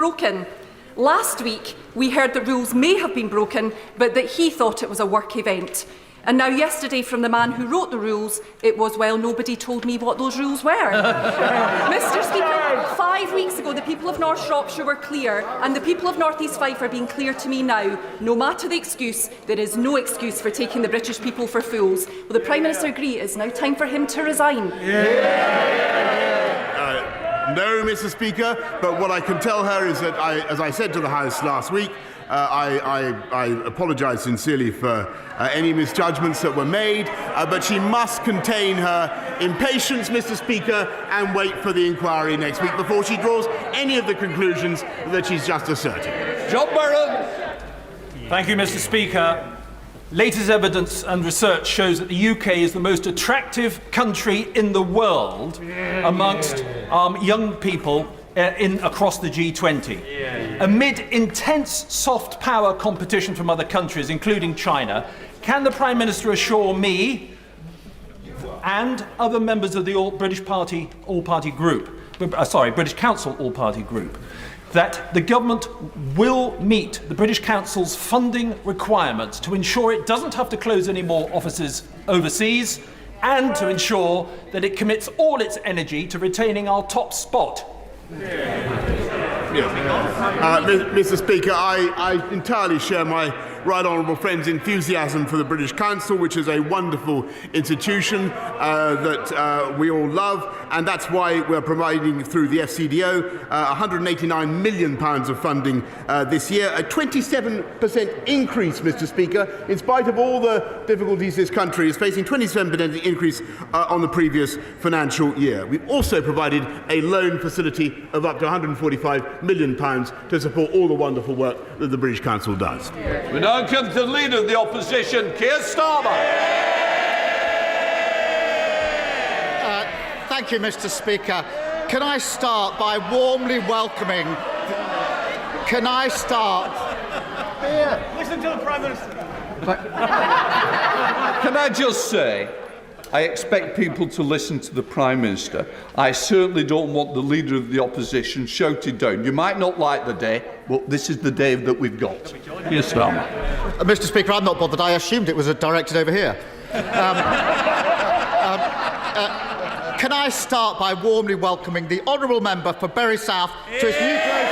broken. Last week, we heard that rules may have been broken, but that he thought it was a work event. And now yesterday, from the man who wrote the rules, it was, well, nobody told me what those rules were. Mr. Speaker, 5 weeks ago, the people of North Shropshire were clear, and the people of North East Fife are being clear to me now. No matter the excuse, there is no excuse for taking the British people for fools. Will the Prime Minister agree it is now time for him to resign? No, Mr. Speaker, but what I can tell her is that, as I said to the House last week, I apologise sincerely for any misjudgments that were made, but she must contain her impatience, Mr. Speaker, and wait for the inquiry next week before she draws any of the conclusions that she's just asserted. John Burrow. Thank you, Mr. Speaker. Latest evidence and research shows that the UK is the most attractive country in the world amongst young people across the G20. Amid intense soft power competition from other countries, including China, can the Prime Minister assure me and other members of the British Council All-Party Group that the government will meet the British Council's funding requirements to ensure it doesn't have to close any more offices overseas, and to ensure that it commits all its energy to retaining our top spot? Mr. Speaker, I entirely share my right honourable friend's enthusiasm for the British Council, which is a wonderful institution that we all love, and that's why we're providing through the FCDO £189 million of funding this year, a 27% increase, Mr. Speaker, in spite of all the difficulties this country is facing, 27% increase on the previous financial year. We've also provided a loan facility of up to £145 million to support all the wonderful work that the British Council does. We now come to the Leader of the Opposition, Keir Starmer. Thank you, Mr. Speaker. Can I start by warmly welcoming... Can I start... Listen to the Prime Minister. Can I just say, I expect people to listen to the Prime Minister. I certainly don't want the Leader of the Opposition shouted down. You might not like the day, but this is the day that we've got. Keir Starmer. Mr. Speaker, I'm not bothered. I assumed it was directed over here. Can I start by warmly welcoming the honourable member for Bury South to his new place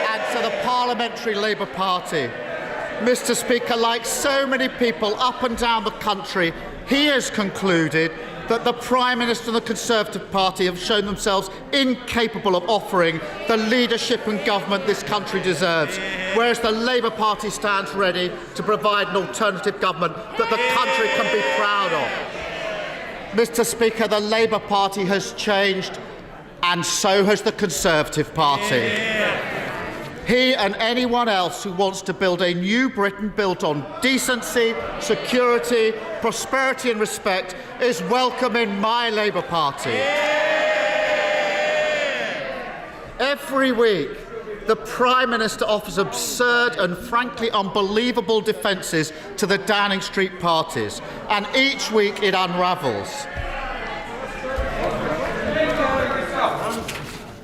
and to the Parliamentary Labour Party. Mr. Speaker, like so many people up and down the country, he has concluded that the Prime Minister and the Conservative Party have shown themselves incapable of offering the leadership and government this country deserves, whereas the Labour Party stands ready to provide an alternative government that the country can be proud of. Mr. Speaker, the Labour Party has changed, and so has the Conservative Party. He and anyone else who wants to build a new Britain built on decency, security, prosperity and respect is welcome in my Labour Party. Every week, the Prime Minister offers absurd and frankly unbelievable defences to the Downing Street parties, and each week it unravels.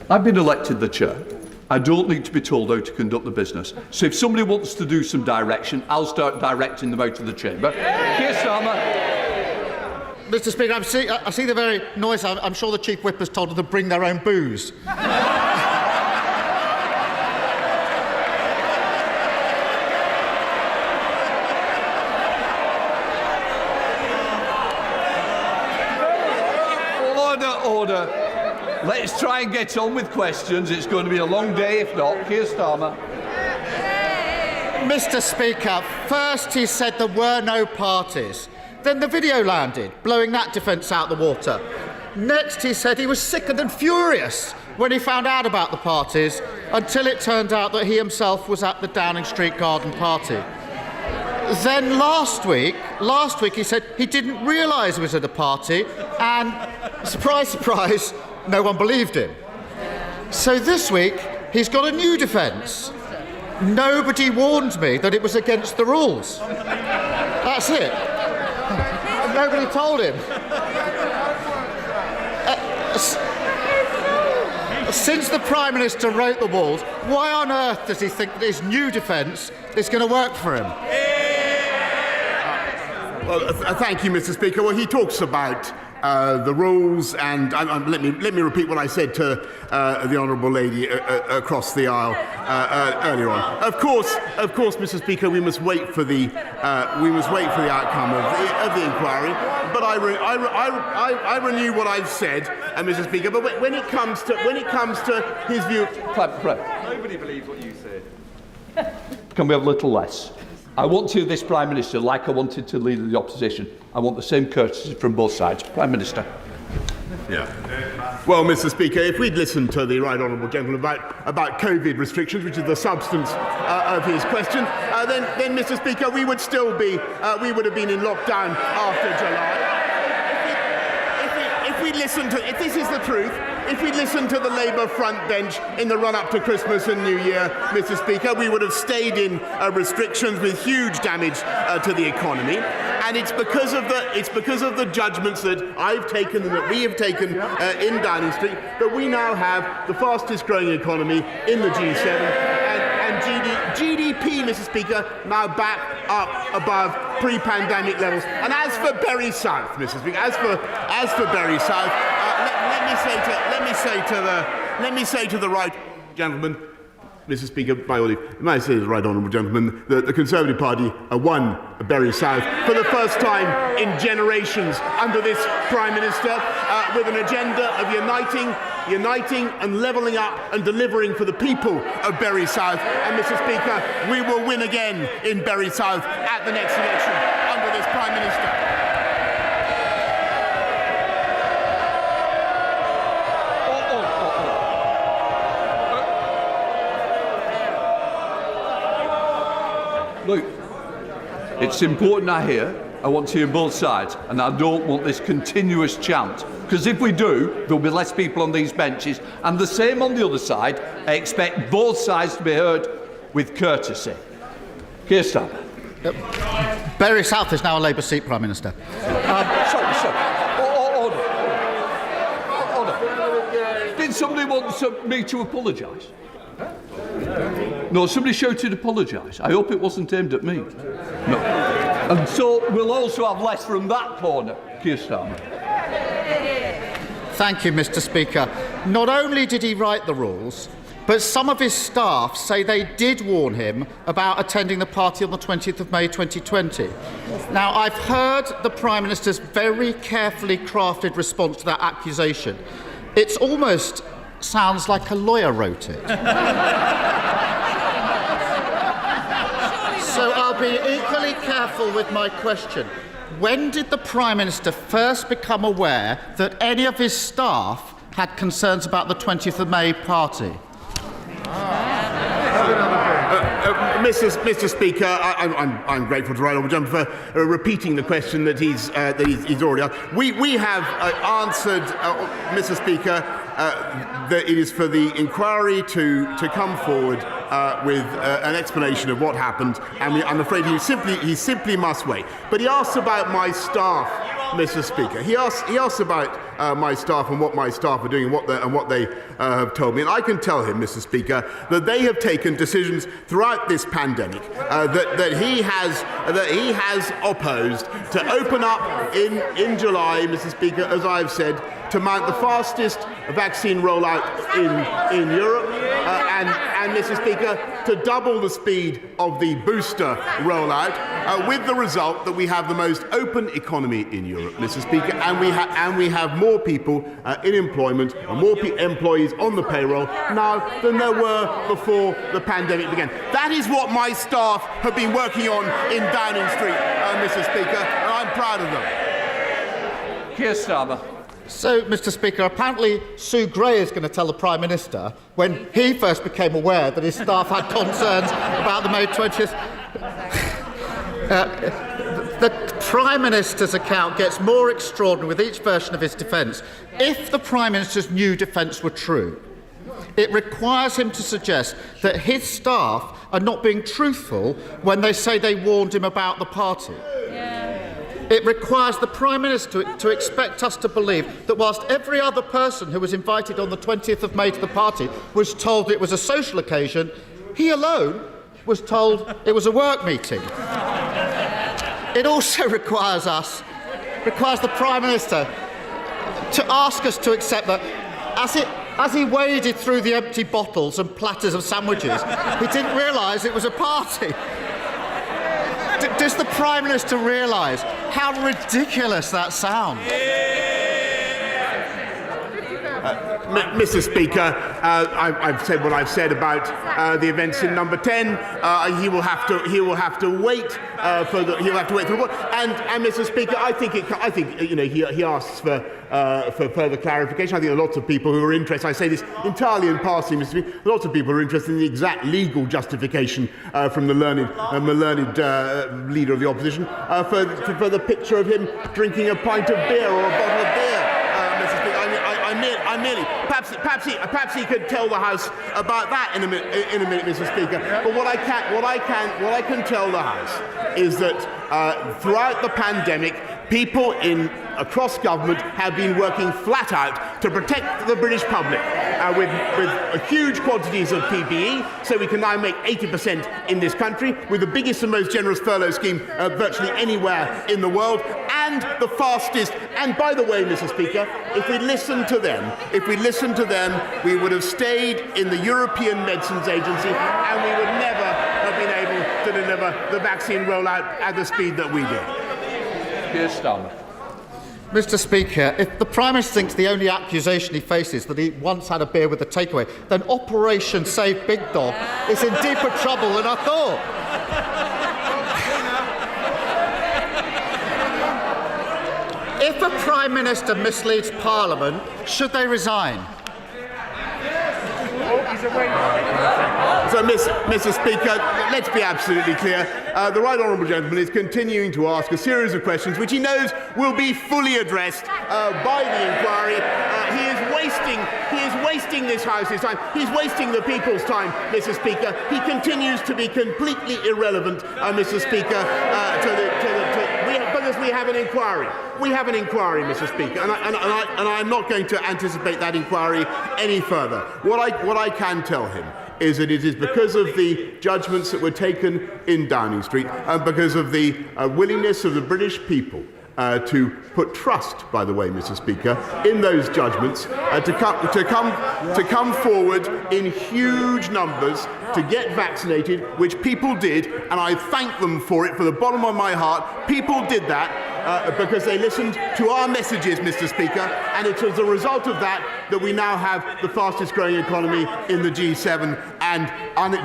I've been elected the chair. I don't need to be told how to conduct the business. So if somebody wants to do some direction, I'll start directing them out of the chamber. Keir Starmer. Mr. Speaker, I see the very noise. I'm sure the Chief Whip has told them to bring their own booze. Order. Let's try and get on with questions. It's going to be a long day if not. Keir Starmer. Mr. Speaker, first he said there were no parties. Then the video landed, blowing that defence out the water. Next he said he was sickened and furious when he found out about the parties, until it turned out that he himself was at the Downing Street garden party. Then last week he said he didn't realise he was at a party, and surprise, surprise, no one believed him. So this week he's got a new defence. Nobody warned me that it was against the rules. That's it. Nobody told him. Since the Prime Minister wrote the walls, why on earth does he think that his new defence is going to work for him? Well, thank you, Mr. Speaker. Well, he talks about the rules, and let me repeat what I said to the honourable lady across the aisle earlier on. Of course, Mr. Speaker, we must wait for the outcome of the inquiry. But I renew what I've said, Mr. Speaker. But when it comes to his view, nobody believes what you said. Can we have a little less? I want to this Prime Minister, like I wanted to leader of the opposition. I want the same courtesy from both sides. Prime Minister. Yeah. Well, Mr. Speaker, if we'd listened to the right honourable gentleman about COVID restrictions, which is the substance of his question, then, Mr. Speaker, we would have been in lockdown after July. If this is the truth, if we listened to the Labour front bench in the run-up to Christmas and New Year, Mr. Speaker, we would have stayed in restrictions with huge damage to the economy. And it's because of the judgments that I've taken and that we have taken in Downing Street that we now have the fastest growing economy in the G7 and GDP, Mr. Speaker, now back up above pre-pandemic levels. And as for Bury South, Mr. Speaker, as for Bury South, let me say to the right gentleman, Mr. Speaker, by all leave, may I say to the right honourable gentleman that the Conservative Party won Bury South for the first time in generations under this Prime Minister, with an agenda of uniting and levelling up and delivering for the people of Bury South. And Mr. Speaker, we will win again in Bury South at the next election under this Prime Minister. Look, it's important I hear. I want to hear both sides, and I don't want this continuous chant. Because if we do, there'll be less people on these benches, and the same on the other side. I expect both sides to be heard with courtesy. Keir Starmer. Bury South is now a Labour seat, Prime Minister. Order. Did somebody want me to apologise? No, somebody shouted apologise. I hope it wasn't aimed at me. No. And so we'll also have less from that corner, Keir Starmer. Thank you, Mr. Speaker. Not only did he write the rules, but some of his staff say they did warn him about attending the party on the 20th of May 2020. Now, I've heard the Prime Minister's very carefully crafted response to that accusation. It almost sounds like a lawyer wrote it. So I'll be equally careful with my question. When did the Prime Minister first become aware that any of his staff had concerns about the 20th of May party? Mr. Speaker, I'm grateful to Right Honourable Gentleman for repeating the question that he's already asked. We have answered, Mr. Speaker, that it is for the inquiry to come forward with an explanation of what happened, and I'm afraid he simply must wait. But he asks about my staff, Mr. Speaker. He asks about my staff and what my staff are doing and what they have told me. And I can tell him, Mr. Speaker, that they have taken decisions throughout this pandemic that he has opposed to open up in July, Mr. Speaker, as I've said, to mount the fastest vaccine rollout in Europe, and Mr. Speaker, to double the speed of the booster rollout, with the result that we have the most open economy in Europe, Mr. Speaker, and we have more people in employment and more employees on the payroll now than there were before the pandemic began. That is what my staff have been working on in Downing Street, Mr. Speaker, and I'm proud of them. Keir Starmer. So, Mr. Speaker, apparently Sue Gray is going to tell the Prime Minister when he first became aware that his staff had concerns about the May 20th. The Prime Minister's account gets more extraordinary with each version of his defence. If the Prime Minister's new defence were true, it requires him to suggest that his staff are not being truthful when they say they warned him about the party. It requires the Prime Minister to expect us to believe that whilst every other person who was invited on the 20th of May to the party was told it was a social occasion, he alone was told it was a work meeting. It also requires the Prime Minister to ask us to accept that as he waded through the empty bottles and platters of sandwiches, he didn't realise it was a party. Does the Prime Minister realise how ridiculous that sounds? Mr. Speaker, I've said what I've said about the events in Number 10. He will have to wait for the report. And Mr. Speaker, I think he asks for further clarification. I think there are lots of people who are interested. I say this entirely in passing, Mr. Speaker. Lots of people are interested in the exact legal justification from the learned leader of the opposition for the picture of him drinking a pint of beer or a bottle of beer. Perhaps he could tell the House about that in a minute, Mr. Speaker. But what I can tell the House is that throughout the pandemic, people across government have been working flat out to protect the British public with huge quantities of PPE, so we can now make 80% in this country, with the biggest and most generous furlough scheme virtually anywhere in the world, and the fastest. And by the way, Mr. Speaker, if we listened to them, we would have stayed in the European Medicines Agency, and we would never have been able to deliver the vaccine rollout at the speed that we did. Keir Starmer. Mr. Speaker, if the Prime Minister thinks the only accusation he faces that he once had a beer with a takeaway, then Operation Save Big Dog is in deeper trouble than I thought. If a Prime Minister misleads Parliament, should they resign? So, Mr. Speaker, let's be absolutely clear. The Right Honourable Gentleman is continuing to ask a series of questions which he knows will be fully addressed by the inquiry. He is wasting this House's time. He's wasting the people's time, Mr. Speaker. He continues to be completely irrelevant, Mr. Speaker, because we have an inquiry. We have an inquiry, Mr. Speaker, and I'm not going to anticipate that inquiry any further. What I can tell him is that it is because of the judgments that were taken in Downing Street and because of the willingness of the British people to put trust, by the way, Mr. Speaker, in those judgments, to come forward in huge numbers to get vaccinated, which people did, and I thank them for it from the bottom of my heart. People did that because they listened to our messages, Mr. Speaker, and it's as a result of that that we now have the fastest growing economy in the G7 and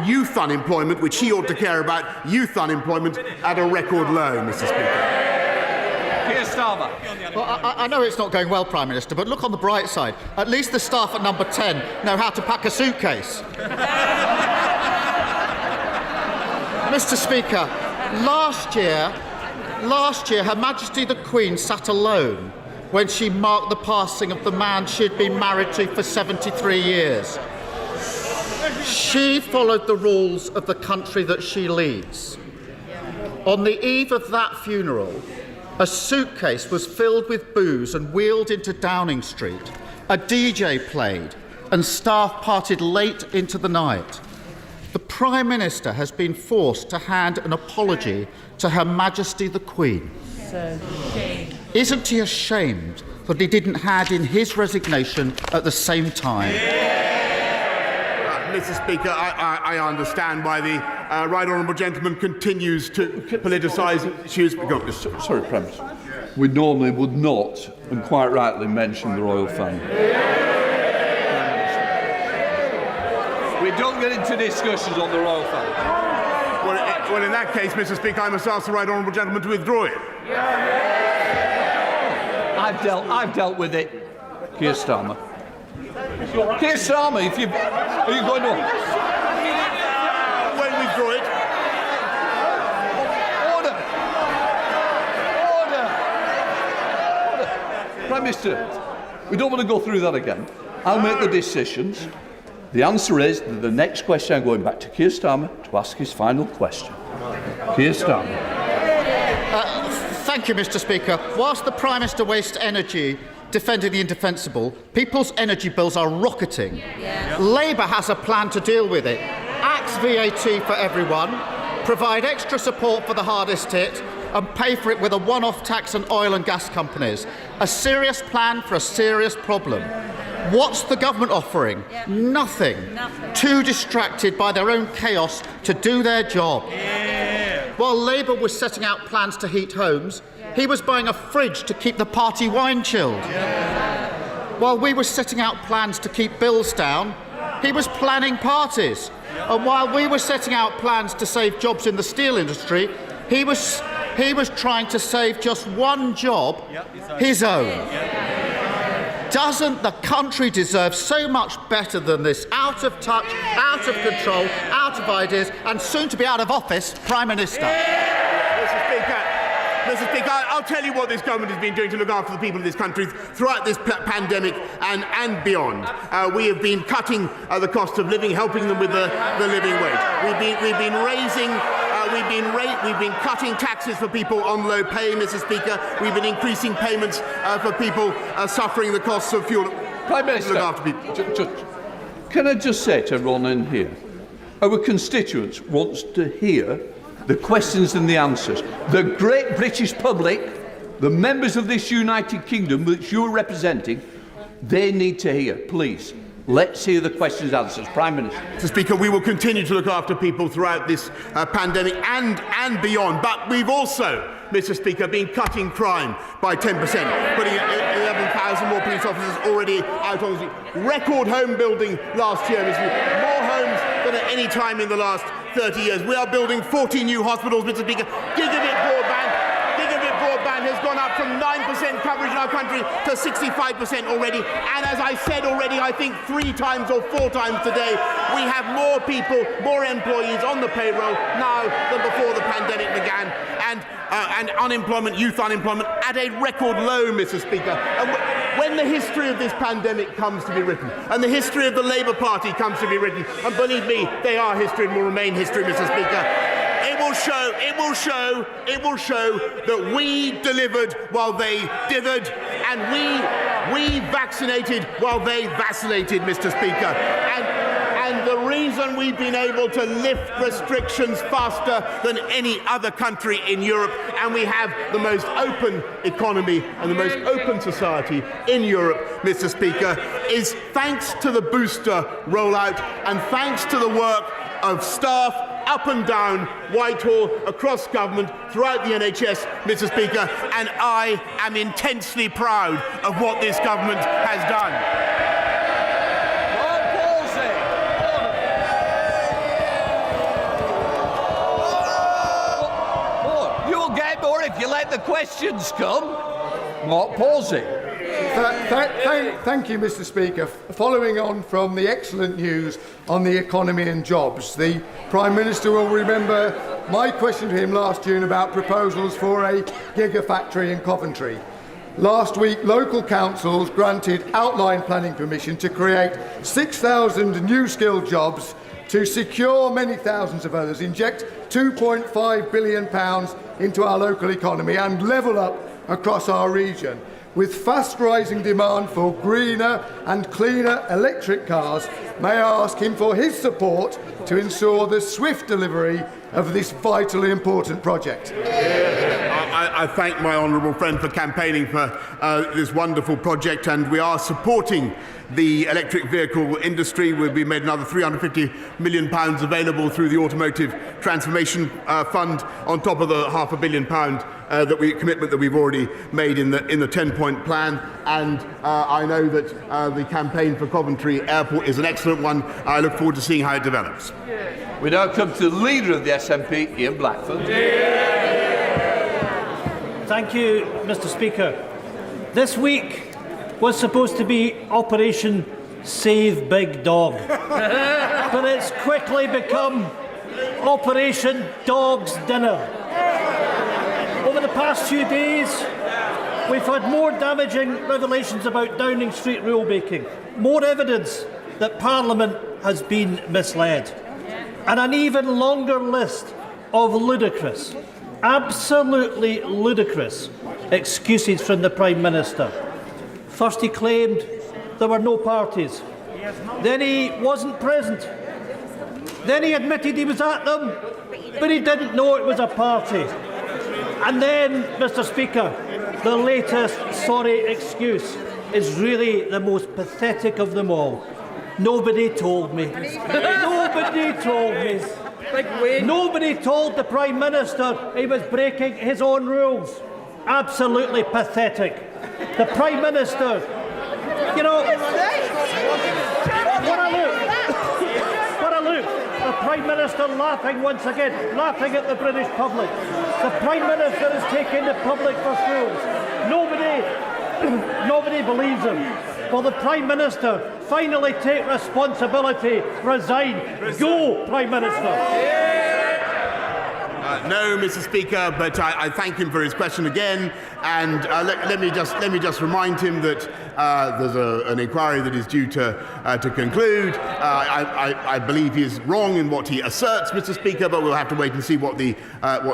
youth unemployment, which he ought to care about, youth unemployment at a record low, Mr. Speaker. Keir Starmer. Well, I know it's not going well, Prime Minister, but look on the bright side. At least the staff at Number 10 know how to pack a suitcase. Mr. Speaker, last year, Her Majesty the Queen sat alone when she marked the passing of the man she'd been married to for 73 years. She followed the rules of the country that she leads. On the eve of that funeral, a suitcase was filled with booze and wheeled into Downing Street. A DJ played and staff partied late into the night. The Prime Minister has been forced to hand an apology to Her Majesty the Queen. Isn't he ashamed that he didn't hand in his resignation at the same time? Mr. Speaker, I understand why the Right Honourable Gentleman continues to politicise issues. Sorry, Prime Minister. We normally would not, and quite rightly, mention the royal family. We don't get into discussions on the royal family. Well, in that case, Mr. Speaker, I must ask the Right Honourable Gentleman to withdraw it. I've dealt with it. Keir Starmer. Keir Starmer, are you going to... Won't withdraw it. Order. Prime Minister, we don't want to go through that again. I'll make the decisions. The answer is that the next question, I'm going back to Keir Starmer to ask his final question. Keir Starmer. Thank you, Mr. Speaker. Whilst the Prime Minister wastes energy defending the indefensible, people's energy bills are rocketing. Yeah. Labour has a plan to deal with it. Axe VAT for everyone, provide extra support for the hardest hit, and pay for it with a one-off tax on oil and gas companies. A serious plan for a serious problem. What's the government offering? Yeah. Nothing. Too distracted by their own chaos to do their job. Yeah. While Labour was setting out plans to heat homes, he was buying a fridge to keep the party wine chilled. Yeah. While we were setting out plans to keep bills down, he was planning parties. And while we were setting out plans to save jobs in the steel industry, he was trying to save just one job, his own. Doesn't the country deserve so much better than this out of touch, out of control, out of ideas, and soon to be out of office Prime Minister? Mr. Speaker, I'll tell you what this government has been doing to look after the people of this country throughout this pandemic and beyond. We have been cutting the cost of living, helping them with the living wage. We've been cutting taxes for people on low pay, Mr. Speaker. We've been increasing payments for people suffering the costs of fuel. Prime Minister, look after people. Can I just say to Ronan here, our constituents wants to hear the questions and the answers. The great British public, the members of this United Kingdom which you're representing, they need to hear. Please, let's hear the questions and answers. Prime Minister. Mr. Speaker, we will continue to look after people throughout this pandemic and beyond. But we've also, Mr. Speaker, been cutting crime by 10%, putting 11,000 more police officers already out on the street. Record home building last year, Mr. Speaker. More homes than at any time in the last 30 years. We are building 40 new hospitals, Mr. Speaker. Gigabit broadband has gone up from 9% coverage in our country to 65% already. And as I said already, I think 3 times or 4 times today, we have more people, more employees on the payroll now than before the pandemic began. And unemployment, youth unemployment, at a record low, Mr. Speaker. And when the history of this pandemic comes to be written, and the history of the Labour Party comes to be written, and believe me, they are history and will remain history, Mr. Speaker, it will show that we delivered while they dithered, and we vaccinated while they vacillated, Mr. Speaker. And the reason we've been able to lift restrictions faster than any other country in Europe, and we have the most open economy and the most open society in Europe, Mr. Speaker, is thanks to the booster rollout and thanks to the work of staff up and down Whitehall, across government, throughout the NHS, Mr. Speaker, and I am intensely proud of what this government has done. If you let the questions come. Mark Palsey. Thank you, Mr. Speaker. Following on from the excellent news on the economy and jobs, the Prime Minister will remember my question to him last June about proposals for a gigafactory in Coventry. Last week, local councils granted outline planning permission to create 6,000 new skilled jobs to secure many thousands of others, inject £2.5 billion into our local economy and level up across our region. With fast rising demand for greener and cleaner electric cars, may I ask him for his support to ensure the swift delivery of this vitally important project? I thank my honourable friend for campaigning for this wonderful project, and we are supporting the electric vehicle industry. We'll be made another £350 million available through the Automotive Transformation Fund, on top of the £500 million commitment that we've already made in the 10-point plan. And I know that the campaign for Coventry Airport is an excellent one. I look forward to seeing how it develops. We now come to the leader of the SNP, Ian Blackford. Thank you, Mr. Speaker. This week was supposed to be Operation Save Big Dog, but it's quickly become Operation Dog's Dinner. Over the past few days, we've had more damaging revelations about Downing Street rule-making, more evidence that Parliament has been misled, and an even longer list of ludicrous, absolutely ludicrous excuses from the Prime Minister. First he claimed there were no parties. Then he wasn't present. Then he admitted he was at them, but he didn't know it was a party. And then, Mr. Speaker, the latest sorry excuse is really the most pathetic of them all. Nobody told me. Nobody told me. Nobody told the Prime Minister he was breaking his own rules. Absolutely pathetic. The Prime Minister, you know, what a look. The Prime Minister laughing once again, laughing at the British public. The Prime Minister is taking the public for fools. Nobody believes him. Will the Prime Minister finally take responsibility? Resign. Go, Prime Minister. No, Mr. Speaker, but I thank him for his question again, and let me just remind him that there's an inquiry that is due to conclude. I believe he is wrong in what he asserts, Mr. Speaker, but we'll have to wait and see what the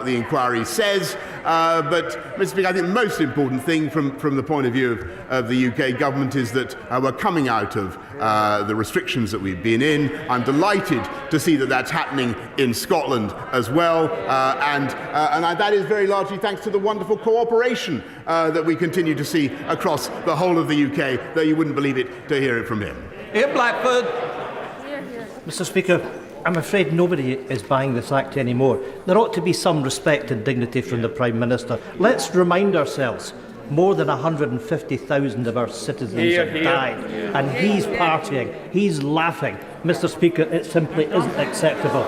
inquiry says. But, Mr. Speaker, I think the most important thing from the point of view of the UK government is that we're coming out of the restrictions that we've been in. I'm delighted to see that that's happening in Scotland as well, and that is very largely thanks to the wonderful cooperation that we continue to see across the whole of the UK, though you wouldn't believe it to hear it from him. Here, Blackford. Mr. Speaker, I'm afraid nobody is buying this Act anymore. There ought to be some respect and dignity from the Prime Minister. Let's remind ourselves, more than 150,000 of our citizens have died, and he's partying, he's laughing. Mr. Speaker, it simply isn't acceptable.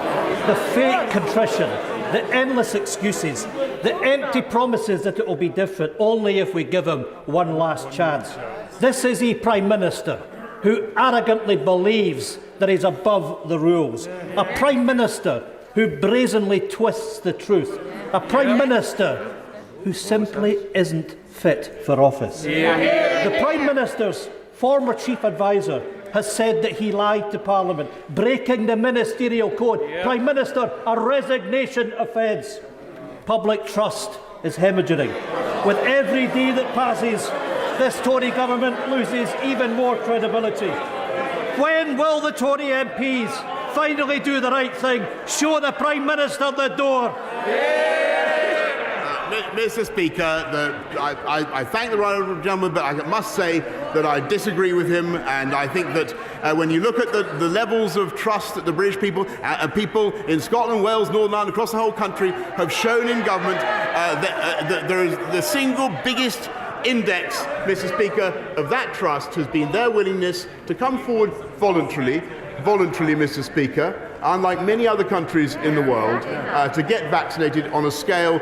The fake contrition, the endless excuses, the empty promises that it will be different only if we give him one last chance. This is a Prime Minister who arrogantly believes that he's above the rules. A Prime Minister who brazenly twists the truth. A Prime Minister who simply isn't fit for office. The Prime Minister's former Chief Advisor has said that he lied to Parliament, breaking the ministerial code. Prime Minister, a resignation offence. Public trust is hemorrhaging. With every day that passes, this Tory government loses even more credibility. When will the Tory MPs finally do the right thing? Show the Prime Minister the door. Mr. Speaker, I thank the right honourable gentleman, but I must say that I disagree with him, and I think that when you look at the levels of trust that the British people and people in Scotland, Wales, Northern Ireland, across the whole country have shown in government, that there is the single biggest index, Mr. Speaker, of that trust has been their willingness to come forward voluntarily, Mr. Speaker, unlike many other countries in the world, to get vaccinated on a scale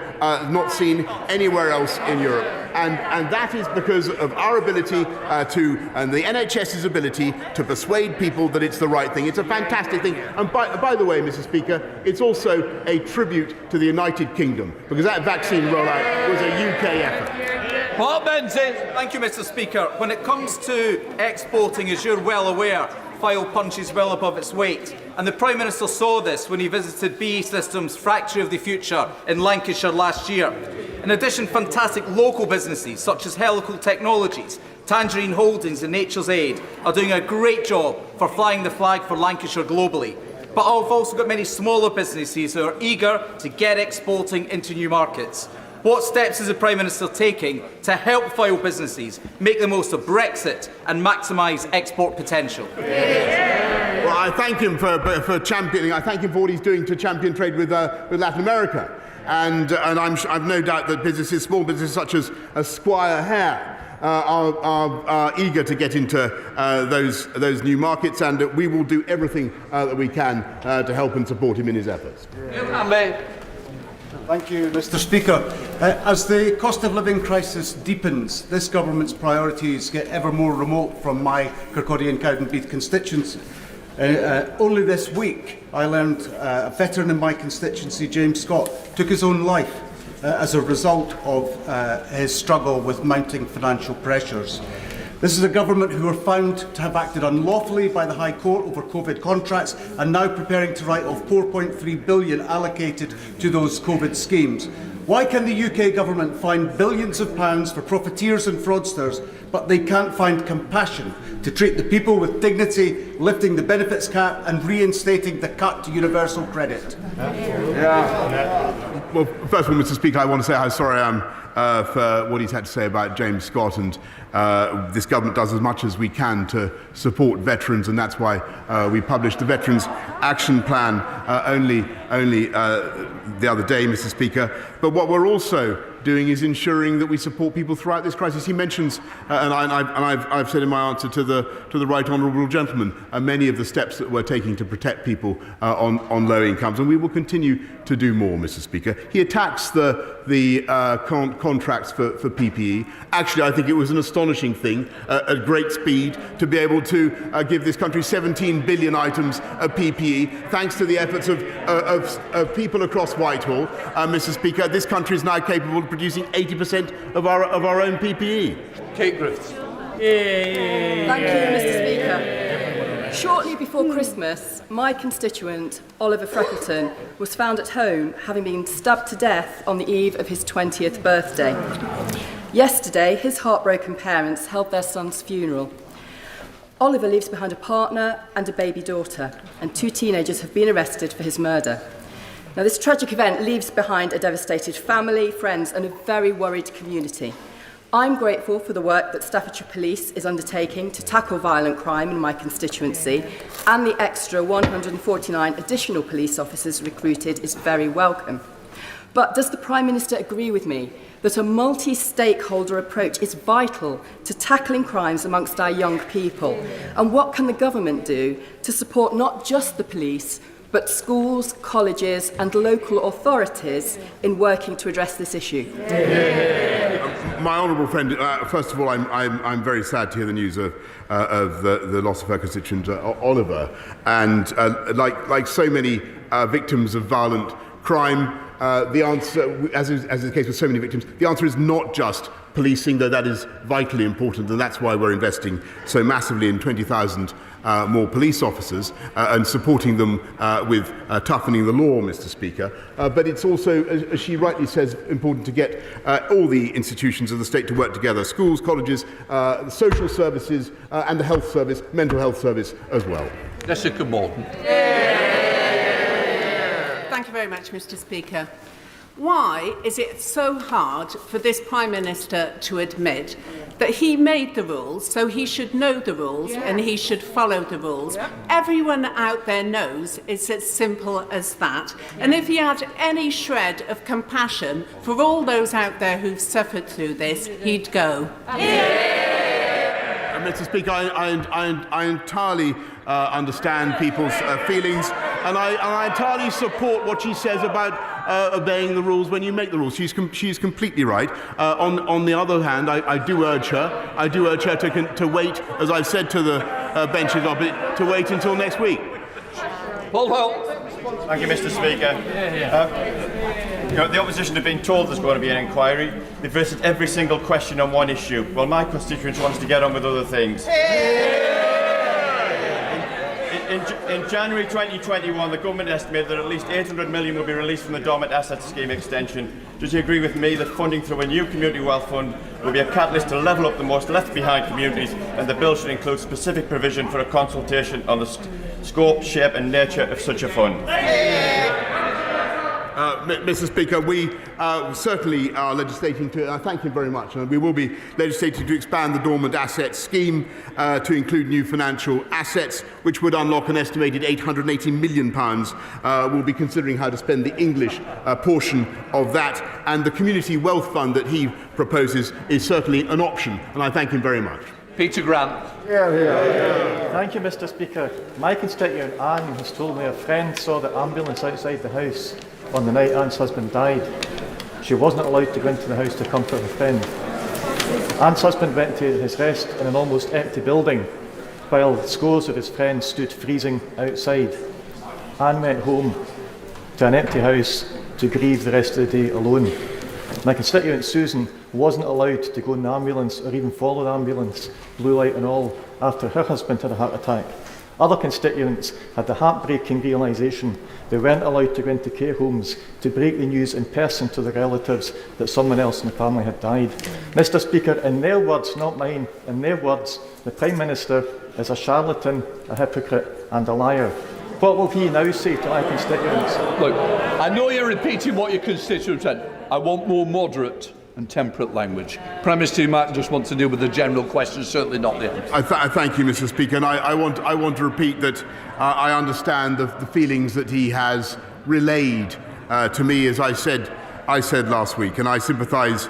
not seen anywhere else in Europe. And that is because of our ability and the NHS's ability to persuade people that it's the right thing. It's a fantastic thing. And by the way, Mr. Speaker, it's also a tribute to the United Kingdom, because that vaccine rollout was a UK effort. Paul Benson. Thank you, Mr. Speaker. When it comes to exporting, as you're well aware, file punches well above its weight. And the Prime Minister saw this when he visited BAE Systems' Factory of the Future in Lancashire last year. In addition, fantastic local businesses such as Helical Technologies, Tangerine Holdings and Nature's Aid are doing a great job for flying the flag for Lancashire globally. But I've also got many smaller businesses who are eager to get exporting into new markets. What steps is the Prime Minister taking to help file businesses make the most of Brexit and maximise export potential? Well, I thank him for championing. I thank him for what he's doing to champion trade with Latin America, and I've no doubt that businesses, small businesses such as Squire Hare, are eager to get into those new markets, and we will do everything that we can to help and support him in his efforts. Thank you, Mr. Speaker. As the cost of living crisis deepens, this government's priorities get ever more remote from my Kirkcaldy and Cowdenbeath constituency. Only this week, I learned a veteran in my constituency, James Scott, took his own life as a result of his struggle with mounting financial pressures. This is a government who are found to have acted unlawfully by the High Court over COVID contracts and now preparing to write off £4.3 billion allocated to those COVID schemes. Why can the UK government find billions of pounds for profiteers and fraudsters, but they can't find compassion to treat the people with dignity, lifting the benefits cap and reinstating the cut to universal credit? Well, first of all, Mr. Speaker, I want to say how sorry I am for what he's had to say about James Scott, and this government does as much as we can to support veterans, and that's why we published the Veterans Action Plan only the other day, Mr. Speaker. But what we're also doing is ensuring that we support people throughout this crisis. He mentions, and I've said in my answer to the right honourable gentleman, many of the steps that we're taking to protect people on low incomes, and we will continue to do more, Mr. Speaker. He attacks the contracts for PPE. Actually, I think it was an astonishing thing at great speed to be able to give this country 17 billion items of PPE, thanks to the efforts of people across Whitehall. Mr. Speaker, this country is now capable of producing 80% of our own PPE. Kate Griffiths. Thank you, Mr. Speaker. Shortly before Christmas, my constituent, Oliver Freckleton, was found at home having been stabbed to death on the eve of his 20th birthday. Yesterday, his heartbroken parents held their son's funeral. Oliver leaves behind a partner and a baby daughter, and 2 teenagers have been arrested for his murder. Now, this tragic event leaves behind a devastated family, friends, and a very worried community. I'm grateful for the work that Staffordshire Police is undertaking to tackle violent crime in my constituency, and the extra 149 additional police officers recruited is very welcome. But does the Prime Minister agree with me that a multi-stakeholder approach is vital to tackling crimes amongst our young people? And what can the government do to support not just the police, but schools, colleges and local authorities in working to address this issue? My honourable friend, first of all, I'm very sad to hear the news of the loss of her constituent, Oliver. And like so many victims of violent crime, the answer, as is the case with so many victims, the answer is not just policing, though that is vitally important, and that's why we're investing so massively in 20,000 more police officers and supporting them with toughening the law, Mr. Speaker. But it's also, as she rightly says, important to get all the institutions of the state to work together: schools, colleges, the social services, and the health service, mental health service as well. Jessica Morton. Thank you very much, Mr. Speaker. Why is it so hard for this Prime Minister to admit that he made the rules, so he should know the rules and he should follow the rules? Everyone out there knows it's as simple as that. And if he had any shred of compassion for all those out there who've suffered through this, he'd go. Mr. Speaker, I entirely understand people's feelings, and I entirely support what she says about obeying the rules when you make the rules. She's completely right. On the other hand, I do urge her to wait, as I've said to the benches of it, to wait until next week. Paul Holt. Thank you, Mr. Speaker. The opposition have been told there's going to be an inquiry. They've raised every single question on one issue. Well, my constituents wants to get on with other things. In January 2021, the government estimated that at least 800 million will be released from the Dormant Assets Scheme extension. Does he agree with me that funding through a new community wealth fund will be a catalyst to level up the most left behind communities, and the bill should include specific provision for a consultation on the scope, shape and nature of such a fund? Mr. Speaker, we certainly are legislating to, thank you very much, and we will be legislating to expand the Dormant Assets Scheme to include new financial assets, which would unlock an estimated £880 million. We'll be considering how to spend the English portion of that, and the Community Wealth Fund that he proposes is certainly an option, and I thank him very much. Peter Grant. Thank you, Mr. Speaker. My constituent Anne has told me a friend saw the ambulance outside the house on the night Anne's husband died. She wasn't allowed to go into the house to comfort her friend. Anne's husband went to his rest in an almost empty building, while scores of his friends stood freezing outside. Anne went home to an empty house to grieve the rest of the day alone. My constituent Susan wasn't allowed to go in the ambulance or even follow the ambulance, blue light and all, after her husband had a heart attack. Other constituents had the heartbreaking realisation they weren't allowed to go into care homes to break the news in person to their relatives that someone else in the family had died. Mr. Speaker, in their words, not mine, in their words, the Prime Minister is a charlatan, a hypocrite and a liar. What will he now say to my constituents? Look, I know you're repeating what your constituents said. I want more moderate and temperate language. Prime Minister, you might just want to deal with the general question, certainly not the answer. I thank you, Mr. Speaker, and I want to repeat that I understand the feelings that he has relayed to me, as I said last week, and I sympathise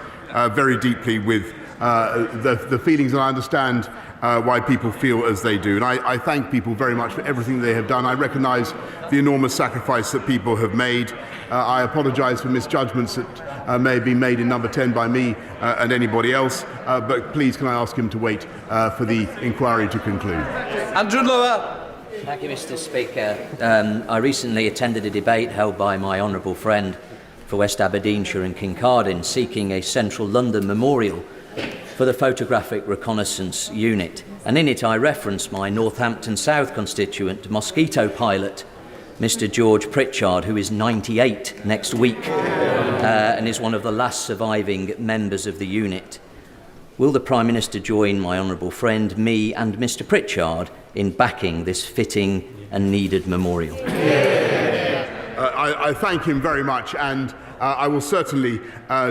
very deeply with the feelings, and I understand why people feel as they do. And I thank people very much for everything they have done. I recognise the enormous sacrifice that people have made. I apologise for misjudgments that may have been made in number 10 by me and anybody else, but please can I ask him to wait for the inquiry to conclude. Andrew Lower. Thank you, Mr. Speaker. I recently attended a debate held by my honourable friend for West Aberdeenshire and Kincardine seeking a central London memorial for the Photographic Reconnaissance Unit, and in it I referenced my Northampton South constituent, mosquito pilot, Mr. George Pritchard, who is 98 next week and is one of the last surviving members of the unit. Will the Prime Minister join my honourable friend, me and Mr. Pritchard in backing this fitting and needed memorial? I thank him very much, and I will certainly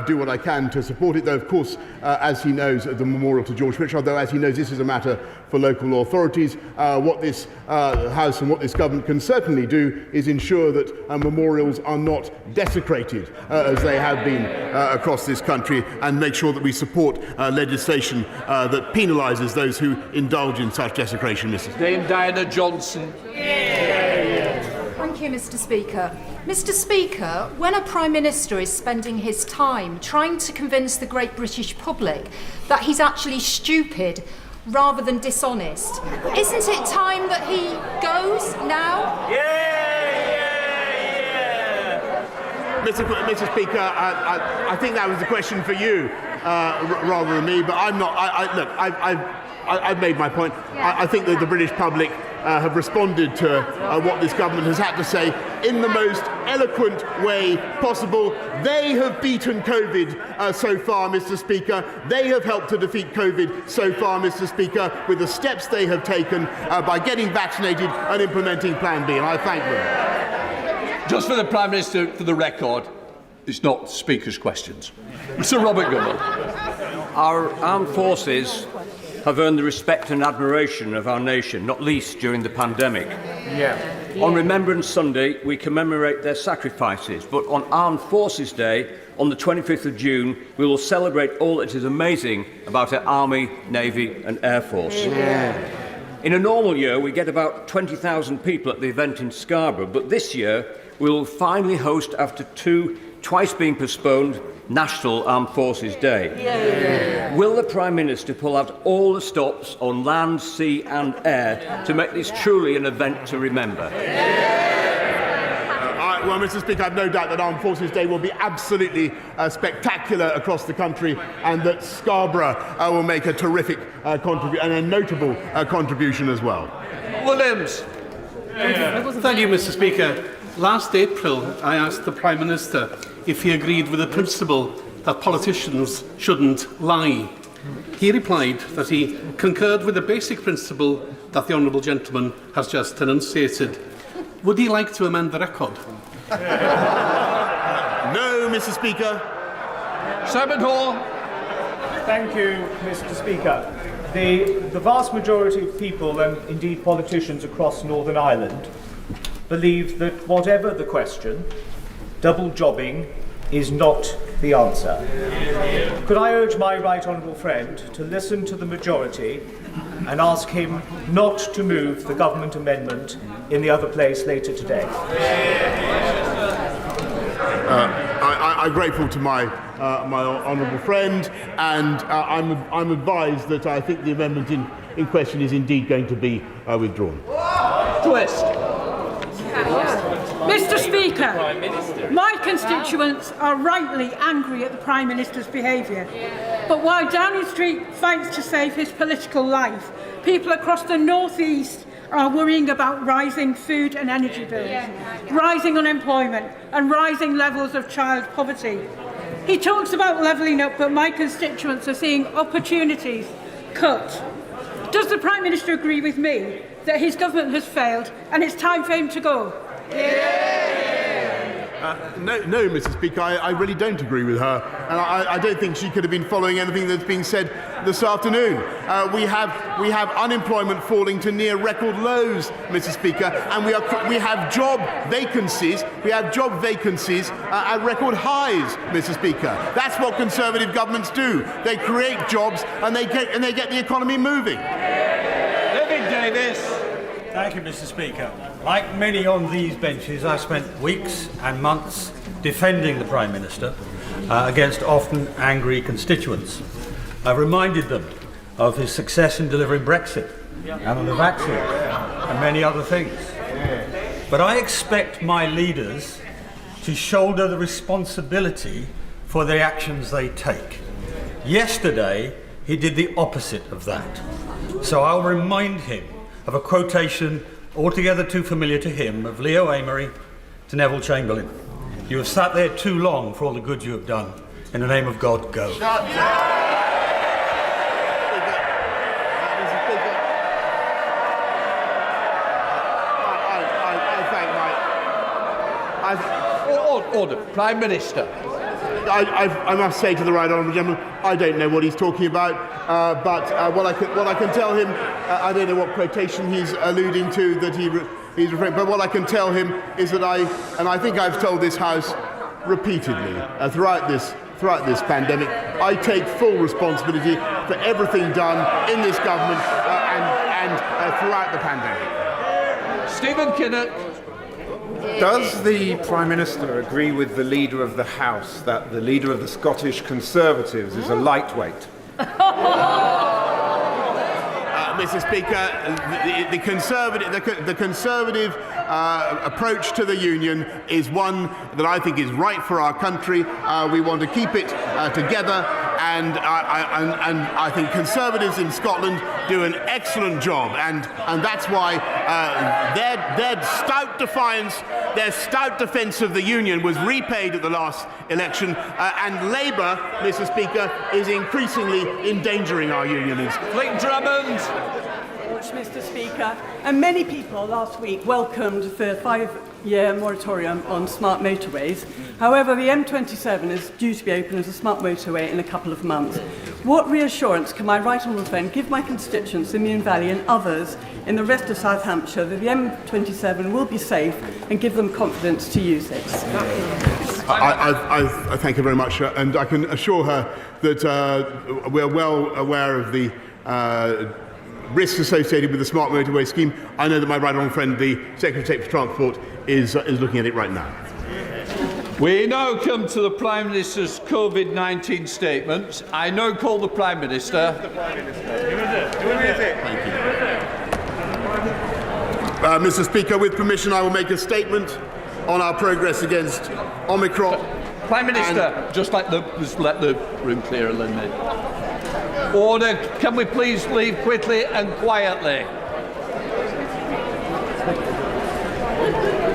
do what I can to support it, though, of course, as he knows, the memorial to George Pritchard, though, as he knows, this is a matter for local authorities. What this House and what this government can certainly do is ensure that memorials are not desecrated, as they have been across this country, and make sure that we support legislation that penalises those who indulge in such desecration, Mrs. Dame Diana Johnson. Thank you, Mr. Speaker. Mr. Speaker, when a Prime Minister is spending his time trying to convince the great British public that he's actually stupid rather than dishonest, isn't it time that he goes now? Mr. Speaker, I think that was a question for you rather than me, but I'm not. Look, I've made my point. I think that the British public have responded to what this government has had to say in the most eloquent way possible. They have beaten COVID so far, Mr. Speaker. They have helped to defeat COVID so far, Mr. Speaker, with the steps they have taken by getting vaccinated and implementing Plan B, and I thank them. Just for the Prime Minister, for the record, it's not Speaker's questions. Sir Robert Goodall. Our armed forces have earned the respect and admiration of our nation, not least during the pandemic. On Remembrance Sunday, we commemorate their sacrifices, but on Armed Forces Day, on the 25th of June, we will celebrate all that is amazing about our Army, Navy and Air Force. In a normal year, we get about 20,000 people at the event in Scarborough, but this year, we will finally host, after twice being postponed, National Armed Forces Day. Will the Prime Minister pull out all the stops on land, sea and air to make this truly an event to remember? Well, Mr. Speaker, I have no doubt that Armed Forces Day will be absolutely spectacular across the country, and that Scarborough will make a terrific contribution and a notable contribution as well. Williams. Thank you, Mr. Speaker. Last April, I asked the Prime Minister if he agreed with the principle that politicians shouldn't lie. He replied that he concurred with the basic principle that the Honourable Gentleman has just enunciated. Would he like to amend the record? No, Mr. Speaker. Simon Hall. Thank you, Mr. Speaker. The vast majority of people, and indeed politicians across Northern Ireland, believe that whatever the question, double jobbing is not the answer. Could I urge my right honourable friend to listen to the majority and ask him not to move the government amendment in the other place later today? I'm grateful to my honourable friend, and I'm advised that I think the amendment in question is indeed going to be withdrawn. Twist. Mr. Speaker, my constituents are rightly angry at the Prime Minister's behaviour. But while Downing Street fights to save his political life, people across the North East are worrying about rising food and energy bills, rising unemployment and rising levels of child poverty. He talks about levelling up, but my constituents are seeing opportunities cut. Does the Prime Minister agree with me that his government has failed and it's time for him to go? No, Mr. Speaker, I really don't agree with her, and I don't think she could have been following anything that's being said this afternoon. We have unemployment falling to near record lows, Mr. Speaker, and we have job vacancies. We have job vacancies at record highs, Mr. Speaker. That's what Conservative governments do. They create jobs and they get the economy moving. David Davis. Thank you, Mr. Speaker. Like many on these benches, I spent weeks and months defending the Prime Minister against often angry constituents. I reminded them of his success in delivering Brexit and on the vaccine and many other things. But I expect my leaders to shoulder the responsibility for the actions they take. Yesterday, he did the opposite of that. So I'll remind him of a quotation altogether too familiar to him of Leo Amery to Neville Chamberlain. You have sat there too long for all the good you have done. In the name of God, go. Order. Prime Minister. I must say to the right honourable gentleman, I don't know what he's talking about, but what I can tell him, I don't know what quotation he's alluding to that he's referring. But what I can tell him is that I think I've told this House repeatedly throughout this pandemic, I take full responsibility for everything done in this government and throughout the pandemic. Stephen Kinnock. Does the Prime Minister agree with the Leader of the House that the Leader of the Scottish Conservatives is a lightweight? Mr. Speaker, the Conservative approach to the Union is one that I think is right for our country. We want to keep it together, and I think Conservatives in Scotland do an excellent job, and that's why their stout defiance, their stout defence of the Union was repaid at the last election, and Labour, Mr. Speaker, is increasingly endangering our unions. Fleet Drummond. Mr. Speaker, and many people last week welcomed the 5-year moratorium on smart motorways. However, the M27 is due to be open as a smart motorway in a couple of months. What reassurance can my right honourable friend give my constituents in Meon Valley and others in the rest of South Hampshire that the M27 will be safe and give them confidence to use it? I thank her very much, and I can assure her that we're well aware of the risks associated with the smart motorway scheme. I know that my right honourable friend, the Secretary of State for Transport, is looking at it right now. We now come to the Prime Minister's COVID-19 statement. I now call the Prime Minister. Thank you. Mr. Speaker, with permission, I will make a statement on our progress against Omicron. Prime Minister, just let the room clear a little bit. Order. Can we please leave quickly and quietly?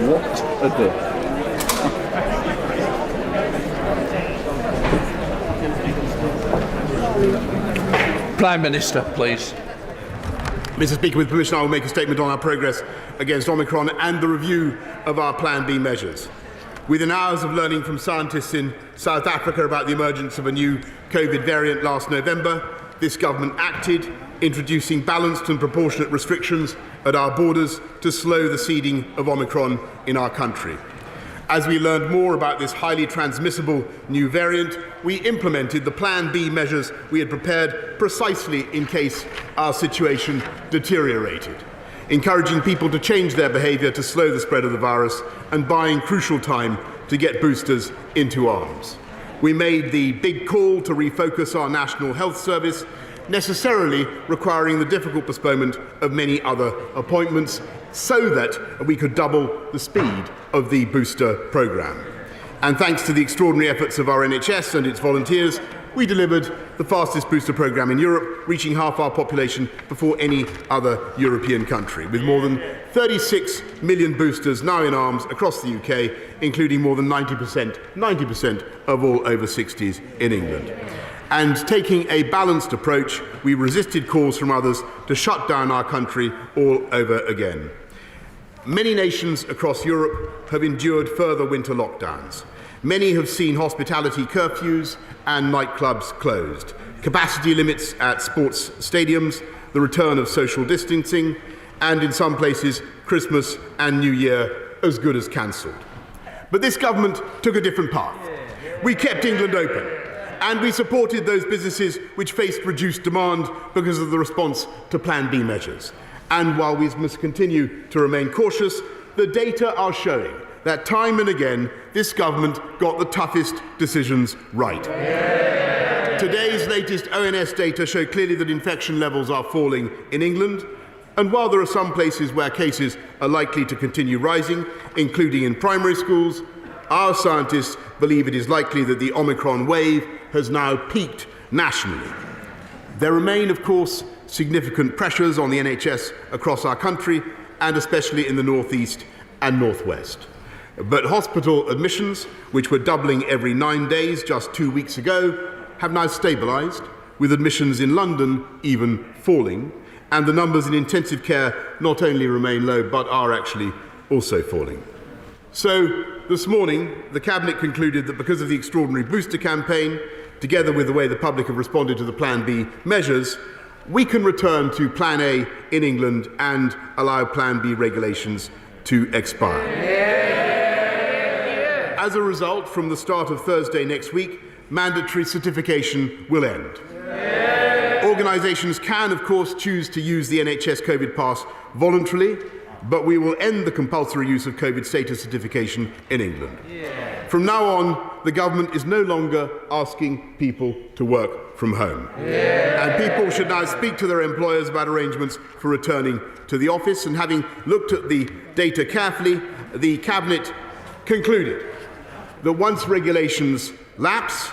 What a day. Prime Minister, please. Mr. Speaker, with permission, I will make a statement on our progress against Omicron and the review of our Plan B measures. Within hours of learning from scientists in South Africa about the emergence of a new COVID variant last November, this government acted, introducing balanced and proportionate restrictions at our borders to slow the seeding of Omicron in our country. As we learned more about this highly transmissible new variant, we implemented the Plan B measures we had prepared precisely in case our situation deteriorated, encouraging people to change their behaviour to slow the spread of the virus and buying crucial time to get boosters into arms. We made the big call to refocus our National Health Service, necessarily requiring the difficult postponement of many other appointments so that we could double the speed of the booster programme. And thanks to the extraordinary efforts of our NHS and its volunteers, we delivered the fastest booster programme in Europe, reaching half our population before any other European country, with more than 36 million boosters now in arms across the UK, including more than 90% of all over 60s in England. And taking a balanced approach, we resisted calls from others to shut down our country all over again. Many nations across Europe have endured further winter lockdowns. Many have seen hospitality curfews and nightclubs closed, capacity limits at sports stadiums, the return of social distancing, and in some places, Christmas and New Year as good as cancelled. But this government took a different path. We kept England open, and we supported those businesses which faced reduced demand because of the response to Plan B measures. And while we must continue to remain cautious, the data are showing that time and again, this government got the toughest decisions right. Today's latest ONS data show clearly that infection levels are falling in England, and while there are some places where cases are likely to continue rising, including in primary schools, our scientists believe it is likely that the Omicron wave has now peaked nationally. There remain, of course, significant pressures on the NHS across our country, and especially in the North East and North West. But hospital admissions, which were doubling every 9 days just 2 weeks ago, have now stabilised, with admissions in London even falling, and the numbers in intensive care not only remain low, but are actually also falling. So, this morning, the Cabinet concluded that because of the extraordinary booster campaign, together with the way the public have responded to the Plan B measures, we can return to Plan A in England and allow Plan B regulations to expire. As a result, from the start of Thursday next week, mandatory certification will end. Organisations can, of course, choose to use the NHS COVID Pass voluntarily, but we will end the compulsory use of COVID status certification in England. From now on, the government is no longer asking people to work from home. And people should now speak to their employers about arrangements for returning to the office. And having looked at the data carefully, the Cabinet concluded that once regulations lapse,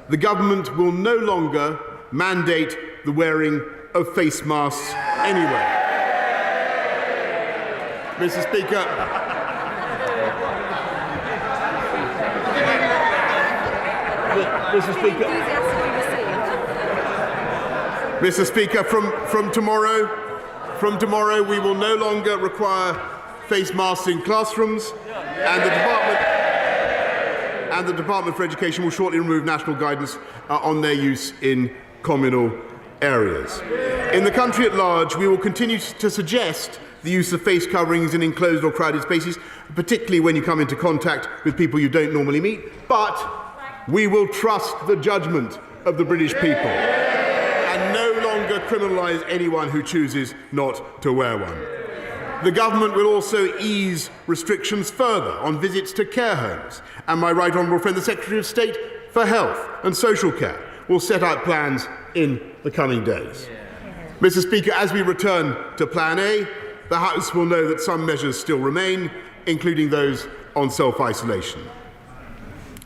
the government will no longer mandate the wearing of face masks anywhere. Mr. Speaker, Mr. Speaker, from tomorrow we will no longer require face masks in classrooms, and the Department for Education will shortly remove national guidance on their use in communal areas. In the country at large, we will continue to suggest the use of face coverings in enclosed or crowded spaces, particularly when you come into contact with people you don't normally meet, but we will trust the judgment of the British people and no longer criminalise anyone who chooses not to wear one. The government will also ease restrictions further on visits to care homes, and my right honourable friend, the Secretary of State for Health and Social Care, will set out plans in the coming days. Mr. Speaker, as we return to Plan A, the House will know that some measures still remain, including those on self-isolation.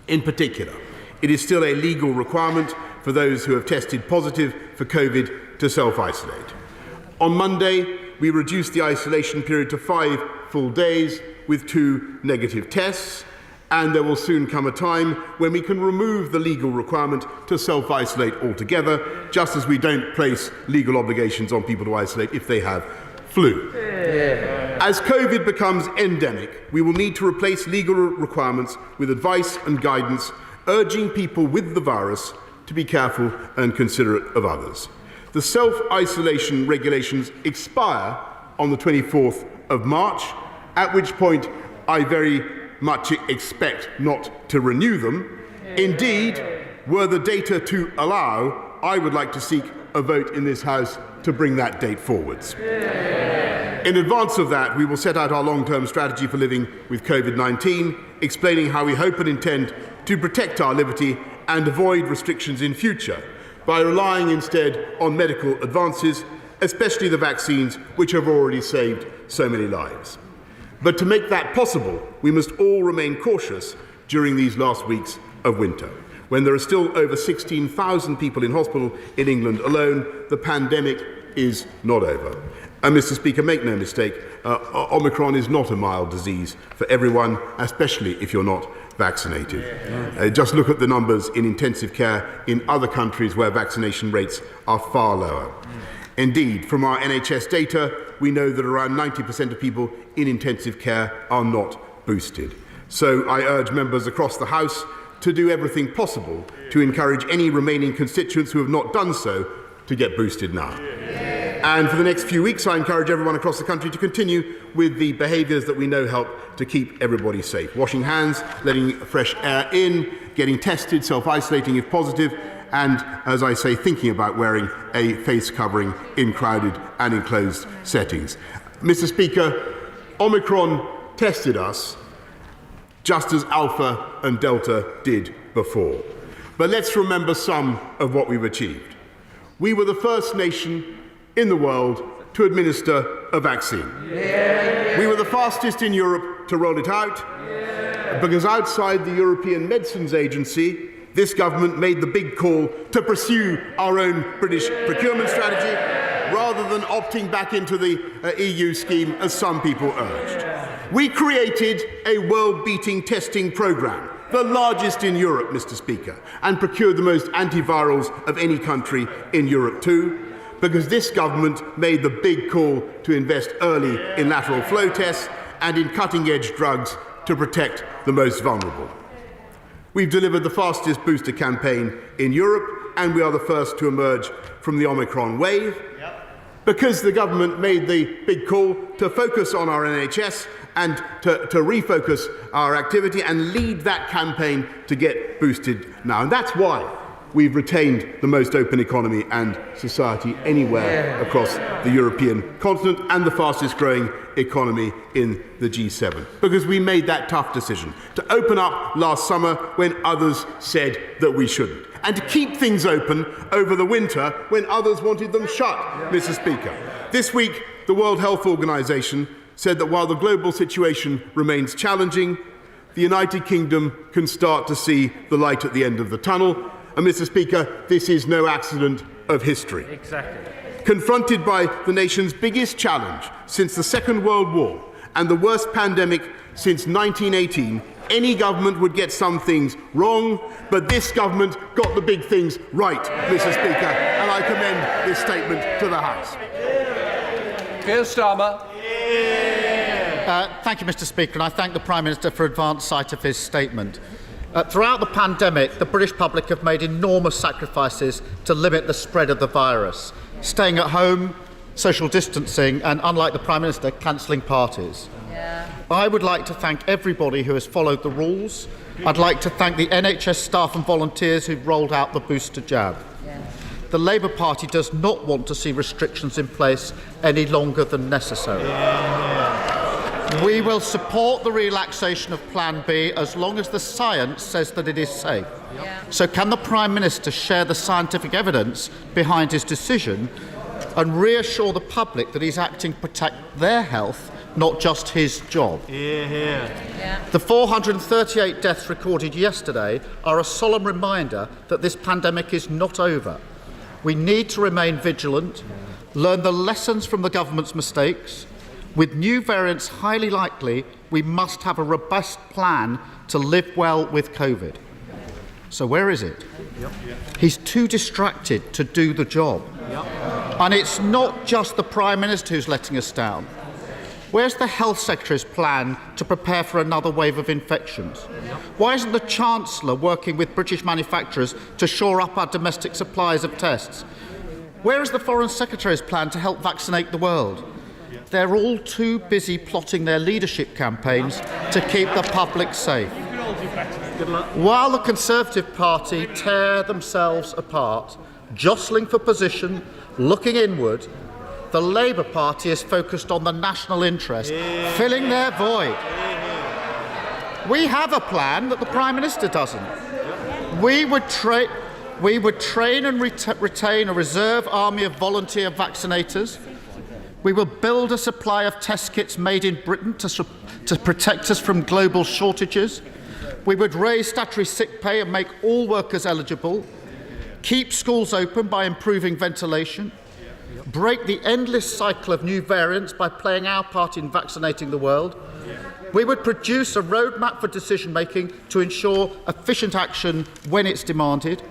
In particular, it is still a legal requirement for those who have tested positive for COVID to self-isolate. On Monday, we reduced the isolation period to 5 full days with 2 negative tests, and there will soon come a time when we can remove the legal requirement to self-isolate altogether, just as we don't place legal obligations on people to isolate if they have flu. As COVID becomes endemic, we will need to replace legal requirements with advice and guidance, urging people with the virus to be careful and considerate of others. The self-isolation regulations expire on the 24th of March, at which point I very much expect not to renew them. Indeed, were the data to allow, I would like to seek a vote in this House to bring that date forwards. In advance of that, we will set out our long-term strategy for living with COVID-19, explaining how we hope and intend to protect our liberty and avoid restrictions in future by relying instead on medical advances, especially the vaccines, which have already saved so many lives. But to make that possible, we must all remain cautious during these last weeks of winter. When there are still over 16,000 people in hospital in England alone, the pandemic is not over. And Mr. Speaker, make no mistake, Omicron is not a mild disease for everyone, especially if you're not vaccinated. Just look at the numbers in intensive care in other countries where vaccination rates are far lower. Indeed, from our NHS data, we know that around 90% of people in intensive care are not boosted. So I urge members across the House to do everything possible to encourage any remaining constituents who have not done so to get boosted now. And for the next few weeks, I encourage everyone across the country to continue with the behaviours that we know help to keep everybody safe. Washing hands, letting fresh air in, getting tested, self-isolating if positive, and, as I say, thinking about wearing a face covering in crowded and enclosed settings. Mr. Speaker, Omicron tested us just as Alpha and Delta did before. But let's remember some of what we've achieved. We were the first nation in the world to administer a vaccine. We were the fastest in Europe to roll it out, because outside the European Medicines Agency, this government made the big call to pursue our own British procurement strategy rather than opting back into the EU scheme as some people urged. We created a world-beating testing programme, the largest in Europe, Mr. Speaker, and procured the most antivirals of any country in Europe too, because this government made the big call to invest early in lateral flow tests and in cutting-edge drugs to protect the most vulnerable. We've delivered the fastest booster campaign in Europe, and we are the first to emerge from the Omicron wave, because the government made the big call to focus on our NHS and to refocus our activity and lead that campaign to get boosted now. And that's why we've retained the most open economy and society anywhere across the European continent and the fastest growing economy in the G7. Because we made that tough decision to open up last summer when others said that we shouldn't, and to keep things open over the winter when others wanted them shut, Mr. Speaker. This week, the World Health Organization said that while the global situation remains challenging, the United Kingdom can start to see the light at the end of the tunnel. And, Mr. Speaker, this is no accident of history. Exactly. Confronted by the nation's biggest challenge since the Second World War and the worst pandemic since 1918, any government would get some things wrong, but this government got the big things right, Mr. Speaker, and I commend this statement to the House. Keir Starmer. Thank you, Mr. Speaker, and I thank the Prime Minister for advance sight of his statement. Throughout the pandemic, the British public have made enormous sacrifices to limit the spread of the virus, staying at home, social distancing, and, unlike the Prime Minister, cancelling parties. I would like to thank everybody who has followed the rules. I'd like to thank the NHS staff and volunteers who've rolled out the booster jab. The Labour Party does not want to see restrictions in place any longer than necessary. We will support the relaxation of Plan B as long as the science says that it is safe. So can the Prime Minister share the scientific evidence behind his decision and reassure the public that he's acting to protect their health, not just his job? The 438 deaths recorded yesterday are a solemn reminder that this pandemic is not over. We need to remain vigilant, learn the lessons from the government's mistakes. With new variants highly likely, we must have a robust plan to live well with COVID. So where is it? He's too distracted to do the job. And it's not just the Prime Minister who's letting us down. Where's the Health Secretary's plan to prepare for another wave of infections? Why isn't the Chancellor working with British manufacturers to shore up our domestic supplies of tests? Where is the Foreign Secretary's plan to help vaccinate the world? They're all too busy plotting their leadership campaigns to keep the public safe. While the Conservative Party tear themselves apart, jostling for position, looking inward, the Labour Party is focused on the national interest, filling their void. We have a plan that the Prime Minister doesn't. We would train and retain a reserve army of volunteer vaccinators. We will build a supply of test kits made in Britain to protect us from global shortages. We would raise statutory sick pay and make all workers eligible, keep schools open by improving ventilation, break the endless cycle of new variants by playing our part in vaccinating the world. We would produce a roadmap for decision-making to ensure efficient action when it's demanded.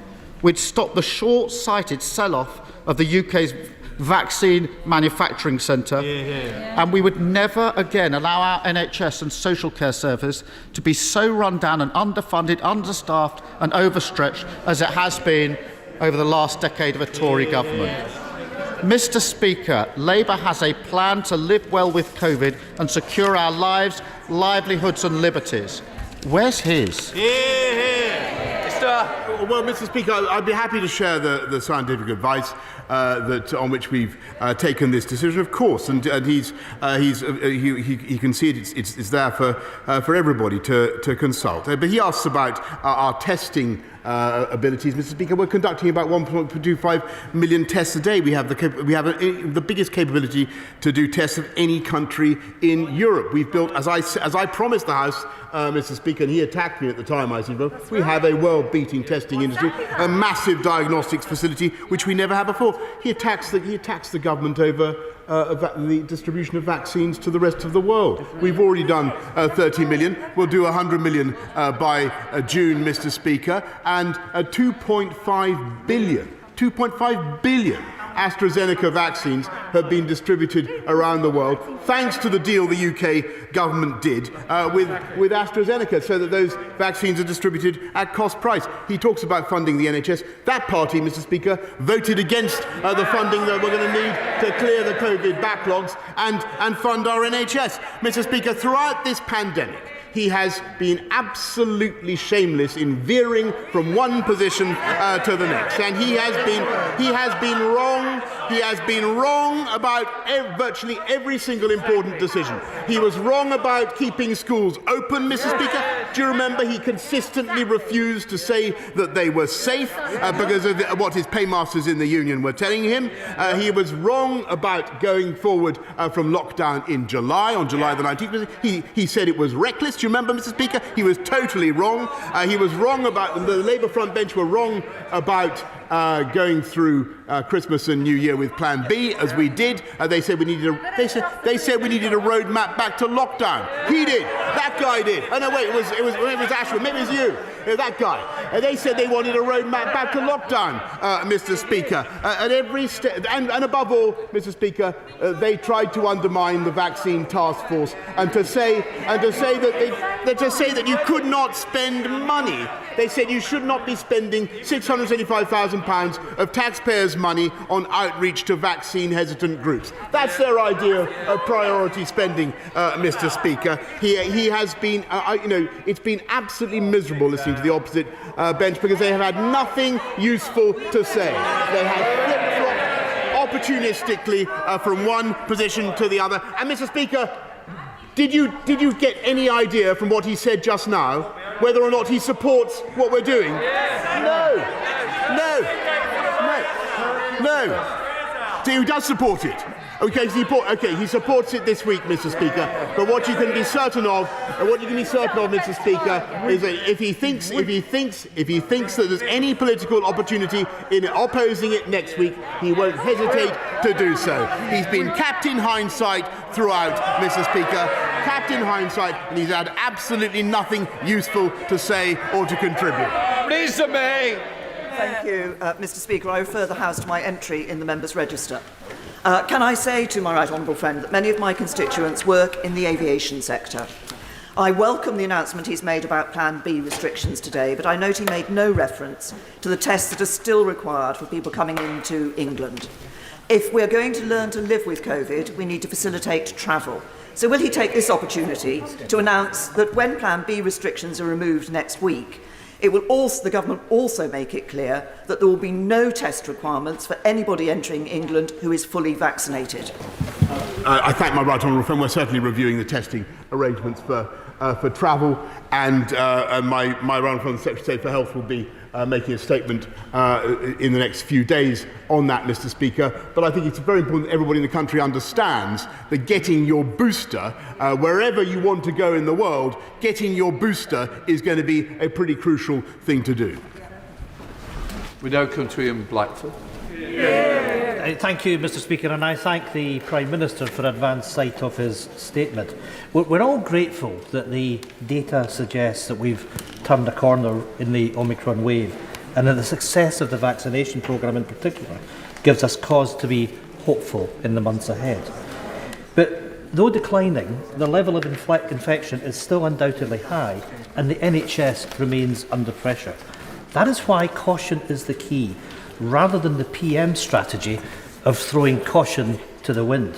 We'd stop the short-sighted sell-off of the UK's vaccine manufacturing centre. And we would never again allow our NHS and social care service to be so run down and underfunded, understaffed and overstretched as it has been over the last decade of a Tory government. Mr. Speaker, Labour has a plan to live well with COVID and secure our lives, livelihoods and liberties. Where's his? Well, Mr. Speaker, I'd be happy to share the scientific advice on which we've taken this decision, of course, and he can see it's there for everybody to consult. But he asks about our testing abilities, Mr. Speaker. We're conducting about 1.25 million tests a day. We have the biggest capability to do tests of any country in Europe. We've built, as I promised the House, Mr. Speaker, and he attacked me at the time. I said, well, we have a world-beating testing industry, a massive diagnostics facility, which we never had before. He attacks the government over the distribution of vaccines to the rest of the world. We've already done 30 million. We'll do 100 million by June, Mr. Speaker, and 2.5 billion AstraZeneca vaccines have been distributed around the world, thanks to the deal the UK government did with AstraZeneca, so that those vaccines are distributed at cost price. He talks about funding the NHS. That party, Mr. Speaker, voted against the funding that we're going to need to clear the COVID backlogs and fund our NHS. Mr. Speaker, throughout this pandemic, he has been absolutely shameless in veering from one position to the next, and he has been wrong. He has been wrong about virtually every single important decision. He was wrong about keeping schools open, Mr. Speaker. Do you remember he consistently refused to say that they were safe because of what his paymasters in the union were telling him? He was wrong about going forward from lockdown in July, on July the 19th. He said it was reckless. Do you remember, Mr. Speaker? He was totally wrong. He was wrong about, the Labour front bench were wrong about going through Christmas and New Year with Plan B, as we did. They said we needed a roadmap back to lockdown. He did. That guy did. Oh no, wait, it was Ashwin. Maybe it was you. That guy. They said they wanted a roadmap back to lockdown, Mr. Speaker. At every step, and above all, Mr. Speaker, they tried to undermine the vaccine task force and to say that you could not spend money. They said you should not be spending £675,000 of taxpayers' money on outreach to vaccine-hesitant groups. That's their idea of priority spending, Mr. Speaker. He has been, it's been absolutely miserable listening to the opposite bench because they have had nothing useful to say. They have flip-flopped opportunistically from one position to the other. And, Mr. Speaker, did you get any idea from what he said just now whether or not he supports what we're doing? No. So he does support it. Okay, he supports it this week, Mr. Speaker. But what you can be certain of, Mr. Speaker, is that if he thinks that there's any political opportunity in opposing it next week, he won't hesitate to do so. He's been Captain Hindsight throughout, Mr. Speaker. Captain Hindsight, and he's had absolutely nothing useful to say or to contribute. Lisa May. Thank you, Mr. Speaker. I refer the House to my entry in the Members' Register. Can I say to my right honourable friend that many of my constituents work in the aviation sector? I welcome the announcement he's made about Plan B restrictions today, but I note he made no reference to the tests that are still required for people coming into England. If we're going to learn to live with COVID, we need to facilitate travel. So will he take this opportunity to announce that when Plan B restrictions are removed next week, the government also make it clear that there will be no test requirements for anybody entering England who is fully vaccinated? I thank my right honourable friend. We're certainly reviewing the testing arrangements for travel, and my right honourable friend, the Secretary of State for Health, will be making a statement in the next few days on that, Mr. Speaker. But I think it's very important that everybody in the country understands that getting your booster, wherever you want to go in the world, getting your booster is going to be a pretty crucial thing to do. We now come to Ian Blackford. Thank you, Mr. Speaker, and I thank the Prime Minister for advance sight of his statement. We're all grateful that the data suggests that we've turned a corner in the Omicron wave, and that the success of the vaccination programme in particular gives us cause to be hopeful in the months ahead. But though declining, the level of infection is still undoubtedly high, and the NHS remains under pressure. That is why caution is the key, rather than the PM strategy of throwing caution to the wind.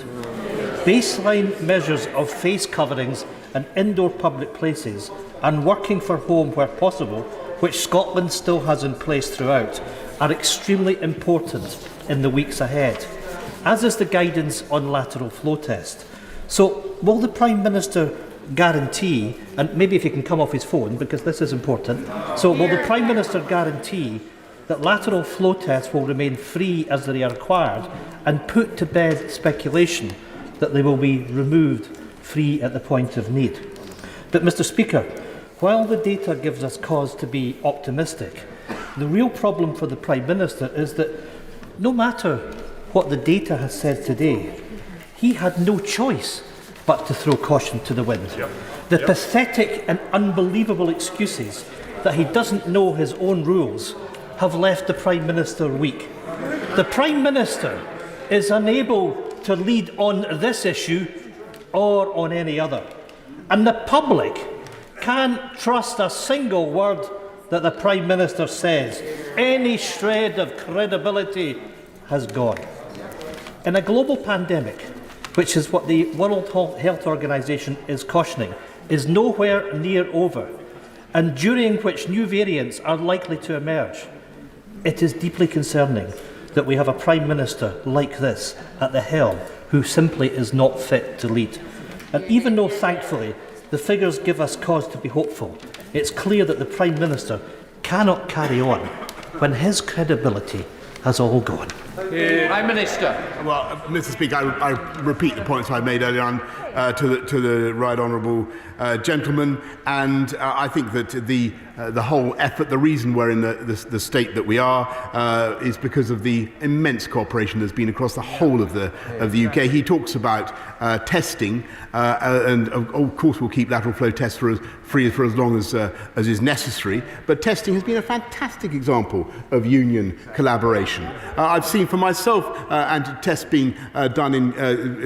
Baseline measures of face coverings and indoor public places and working from home where possible, which Scotland still has in place throughout, are extremely important in the weeks ahead, as is the guidance on lateral flow test. So will the Prime Minister guarantee, and maybe if he can come off his phone because this is important, so will the Prime Minister guarantee that lateral flow tests will remain free as they are required, and put to bed speculation that they will be removed free at the point of need? But, Mr. Speaker, while the data gives us cause to be optimistic, the real problem for the Prime Minister is that no matter what the data has said today, he had no choice but to throw caution to the wind. The pathetic and unbelievable excuses that he doesn't know his own rules have left the Prime Minister weak. The Prime Minister is unable to lead on this issue or on any other. And the public can't trust a single word that the Prime Minister says. Any shred of credibility has gone. In a global pandemic, which is what the World Health Organization is cautioning, is nowhere near over, and during which new variants are likely to emerge, it is deeply concerning that we have a Prime Minister like this at the helm who simply is not fit to lead. And even though, thankfully, the figures give us cause to be hopeful, it's clear that the Prime Minister cannot carry on when his credibility has all gone. Prime Minister. Well, Mr. Speaker, I repeat the points I made earlier on to the right honourable gentleman, and I think that the whole effort, the reason we're in the state that we are, is because of the immense cooperation there's been across the whole of the UK. He talks about testing, and of course we'll keep lateral flow tests free for as long as is necessary. But testing has been a fantastic example of union collaboration. I've seen for myself tests being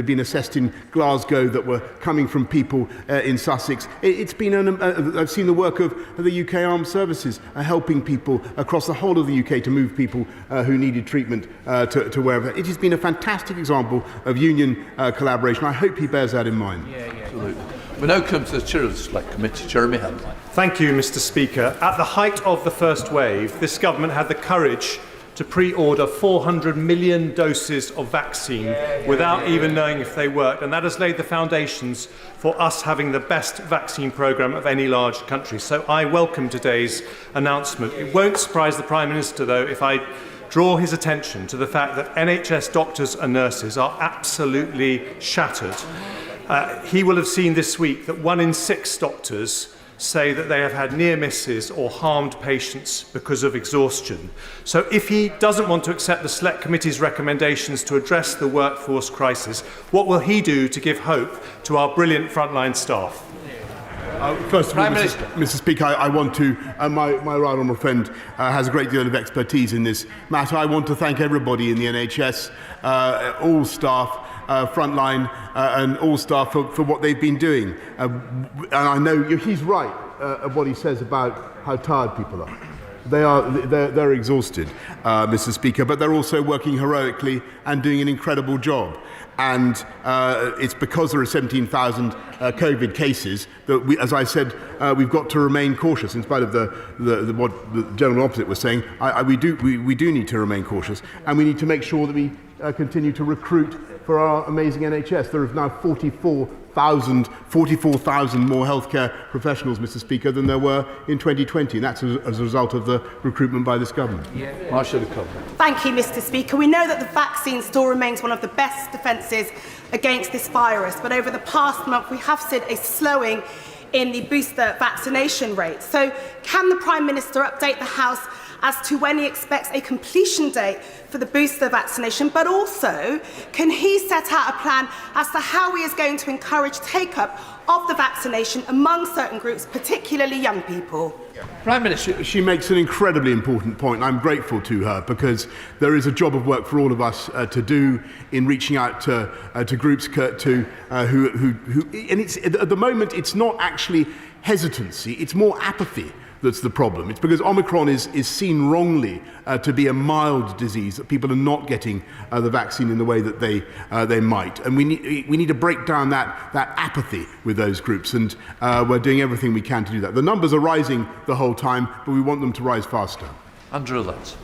being assessed in Glasgow that were coming from people in Sussex. It's been I've seen the work of the UK Armed Services helping people across the whole of the UK to move people who needed treatment to wherever. It has been a fantastic example of union collaboration. I hope he bears that in mind. Absolutely. We now come to the Chair of the Select Committee, Jeremy Hunt. Thank you, Mr. Speaker. At the height of the first wave, this government had the courage to pre-order 400 million doses of vaccine without even knowing if they worked, and that has laid the foundations for us having the best vaccine programme of any large country. So I welcome today's announcement. It won't surprise the Prime Minister, though, if I draw his attention to the fact that NHS doctors and nurses are absolutely shattered. He will have seen this week that 1 in 6 doctors say that they have had near misses or harmed patients because of exhaustion. So if he doesn't want to accept the Select Committee's recommendations to address the workforce crisis, what will he do to give hope to our brilliant frontline staff? First of all, Mr. Speaker, I want to, my right honourable friend has a great deal of expertise in this matter. I want to thank everybody in the NHS, all staff, frontline and all staff for what they've been doing. And I know he's right of what he says about how tired people are. They're exhausted, Mr. Speaker, but they're also working heroically and doing an incredible job. And it's because there are 17,000 COVID cases that, as I said, we've got to remain cautious. In spite of what the gentleman opposite was saying, we do need to remain cautious, and we need to make sure that we continue to recruit for our amazing NHS. There are now 44,000 more healthcare professionals, Mr. Speaker, than there were in 2020, and that's as a result of the recruitment by this government. Thank you, Mr. Speaker. We know that the vaccine still remains one of the best defences against this virus, but over the past month we have seen a slowing in the booster vaccination rate. So can the Prime Minister update the House as to when he expects a completion date for the booster vaccination, but also can he set out a plan as to how he is going to encourage take-up of the vaccination among certain groups, particularly young people? Prime Minister, she makes an incredibly important point. I'm grateful to her because there is a job of work for all of us to do in reaching out to groups who and it's at the moment it's not actually hesitancy, it's more apathy that's the problem. It's because Omicron is seen wrongly to be a mild disease, that people are not getting the vaccine in the way that they might. And we need to break down that apathy with those groups, and we're doing everything we can to do that. The numbers are rising the whole time, but we want them to rise faster. Andrew Letts.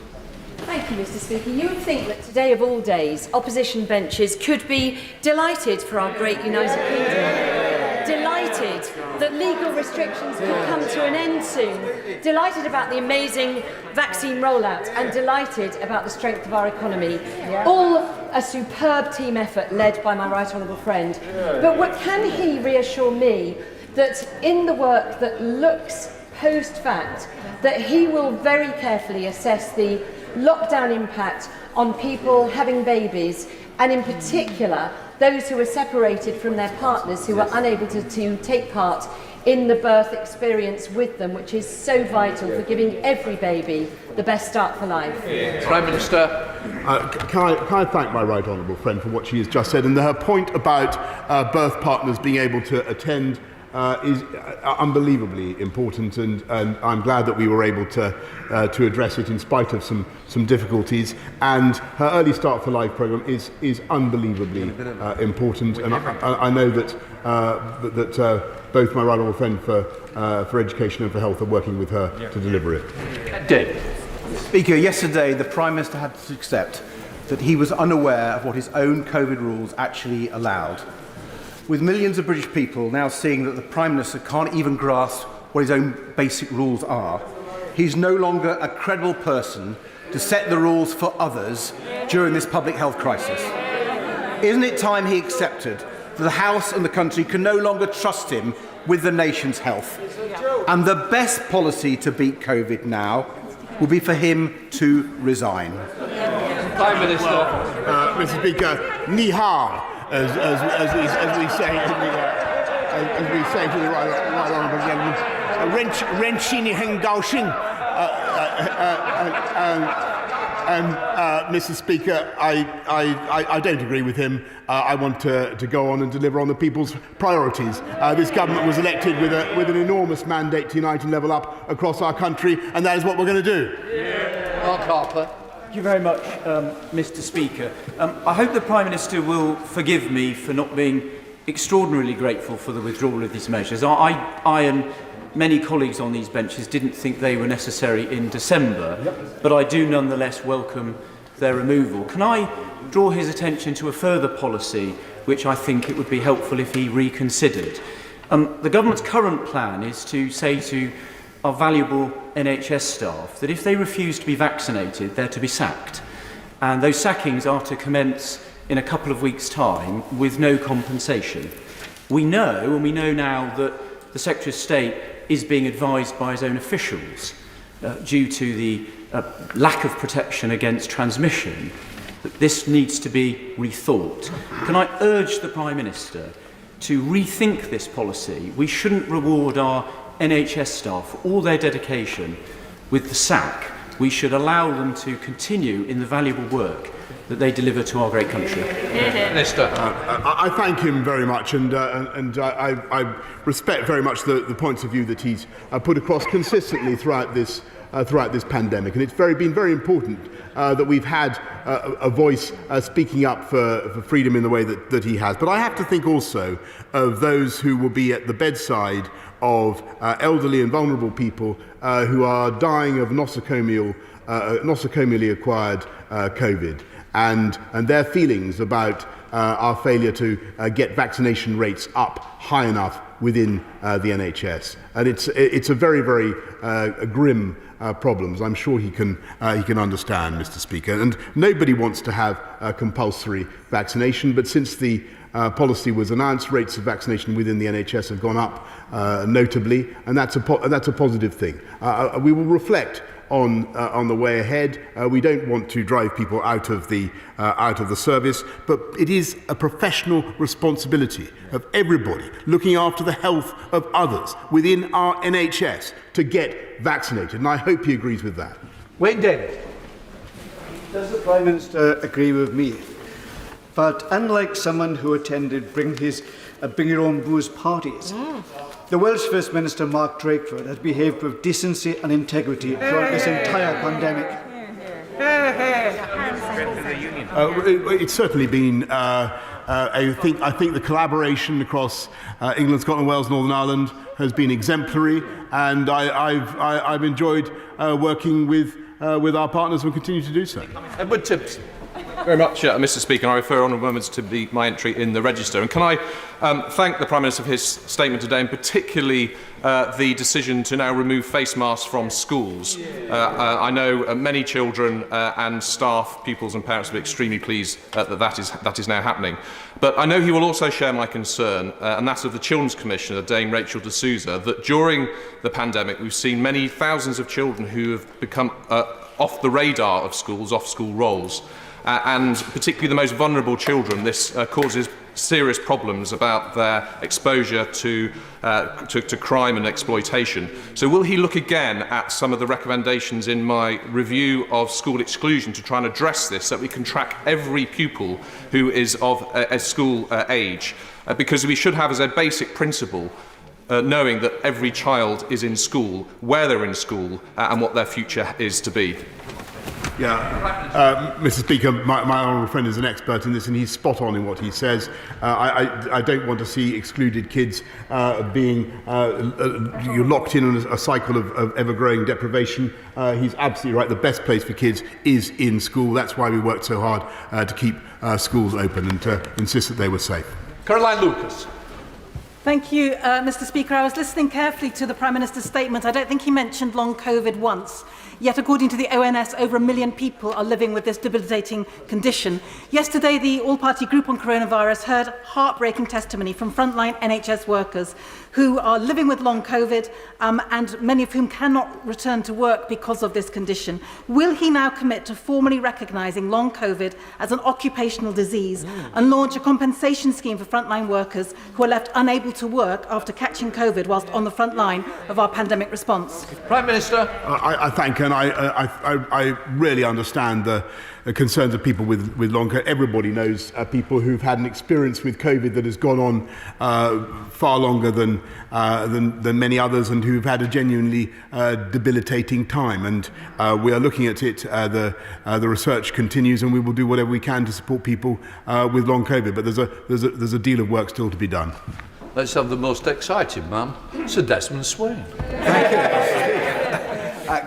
Thank you, Mr. Speaker. You would think that today of all days, opposition benches could be delighted for our great United Kingdom. Delighted that legal restrictions could come to an end soon. Delighted about the amazing vaccine rollout and delighted about the strength of our economy. All a superb team effort led by my right honourable friend. But can he reassure me that in the work that looks post-fact, that he will very carefully assess the lockdown impact on people having babies, and in particular those who were separated from their partners, who were unable to take part in the birth experience with them, which is so vital for giving every baby the best start for life. Prime Minister. Can I thank my right honourable friend for what she has just said, and her point about birth partners being able to attend is unbelievably important, and I'm glad that we were able to address it in spite of some difficulties. And her Early Start for Life programme is unbelievably important, and I know that both my right honourable friend for Education and for Health are working with her to deliver it. Dave. Speaker, yesterday the Prime Minister had to accept that he was unaware of what his own COVID rules actually allowed. With millions of British people now seeing that the Prime Minister can't even grasp what his own basic rules are, he's no longer a credible person to set the rules for others during this public health crisis. Isn't it time he accepted that the House and the country can no longer trust him with the nation's health? And the best policy to beat COVID now will be for him to resign. Prime Minister. Mr. Speaker, ni hao. As we say to the right honourable gentleman, 人心里很高兴. Mr. Speaker, I don't agree with him. I want to go on and deliver on the people's priorities. This government was elected with an enormous mandate to unite and level up across our country, and that is what we're going to do. Mark Harper. Thank you very much, Mr. Speaker. I hope the Prime Minister will forgive me for not being extraordinarily grateful for the withdrawal of these measures. I and many colleagues on these benches didn't think they were necessary in December, but I do nonetheless welcome their removal. Can I draw his attention to a further policy which I think it would be helpful if he reconsidered? The government's current plan is to say to our valuable NHS staff that if they refuse to be vaccinated, they're to be sacked. And those sackings are to commence in a couple of weeks' time with no compensation. We know, and we know now, that the Secretary of State is being advised by his own officials due to the lack of protection against transmission, that this needs to be rethought. Can I urge the Prime Minister to rethink this policy? We shouldn't reward our NHS staff for all their dedication with the sack. We should allow them to continue in the valuable work that they deliver to our great country. Minister. I thank him very much, and I respect very much the points of view that he's put across consistently throughout this pandemic, and it's been very important that we've had a voice speaking up for freedom in the way that he has. But I have to think also of those who will be at the bedside of elderly and vulnerable people who are dying of nosocomially acquired COVID, and their feelings about our failure to get vaccination rates up high enough within the NHS. And it's a very, very grim problems. I'm sure he can understand, Mr. Speaker. And nobody wants to have compulsory vaccination, but since the policy was announced, rates of vaccination within the NHS have gone up notably, and that's a positive thing. We will reflect on the way ahead. We don't want to drive people out of the service, but it is a professional responsibility of everybody looking after the health of others within our NHS to get vaccinated, and I hope he agrees with that. Wayne David. Does the Prime Minister agree with me? But unlike someone who attended bring your own booze parties, the Welsh First Minister Mark Drakeford has behaved with decency and integrity throughout this entire pandemic. It's certainly been. I think the collaboration across England, Scotland, Wales, Northern Ireland has been exemplary, and I've enjoyed working with our partners and will continue to do so. Edward Tibbs. Very much, Mr. Speaker. I refer honourable members to my entry in the register. And can I thank the Prime Minister for his statement today, and particularly the decision to now remove face masks from schools. I know many children and staff, pupils and parents will be extremely pleased that is now happening. But I know he will also share my concern, and that of the Children's Commissioner, Dame Rachel de Souza, that during the pandemic we've seen many thousands of children who have become off the radar of schools, off school rolls. And particularly the most vulnerable children, this causes serious problems about their exposure to crime and exploitation. So will he look again at some of the recommendations in my review of school exclusion to try and address this, so that we can track every pupil who is of a school age? Because we should have as a basic principle knowing that every child is in school, where they're in school, and what their future is to be. Yeah, Mr. Speaker, my honourable friend is an expert in this, and he's spot on in what he says. I don't want to see excluded kids being you're locked in on a cycle of ever-growing deprivation. He's absolutely right. The best place for kids is in school. That's why we worked so hard to keep schools open and to insist that they were safe. Caroline Lucas. Thank you, Mr. Speaker. I was listening carefully to the Prime Minister's statement. I don't think he mentioned long COVID once. Yet, according to the ONS, over 1 million people are living with this debilitating condition. Yesterday, the all-party group on coronavirus heard heartbreaking testimony from frontline NHS workers who are living with long COVID and many of whom cannot return to work because of this condition. Will he now commit to formally recognising long COVID as an occupational disease and launch a compensation scheme for frontline workers who are left unable to work after catching COVID whilst on the front line of our pandemic response? Prime Minister. I thank and I really understand the concerns of people with long COVID. Everybody knows people who've had an experience with COVID that has gone on far longer than many others, and who've had a genuinely debilitating time. And we are looking at it. The research continues, and we will do whatever we can to support people with long COVID. But there's a deal of work still to be done. Let's have the most exciting man, Sir Desmond Swain. Thank you.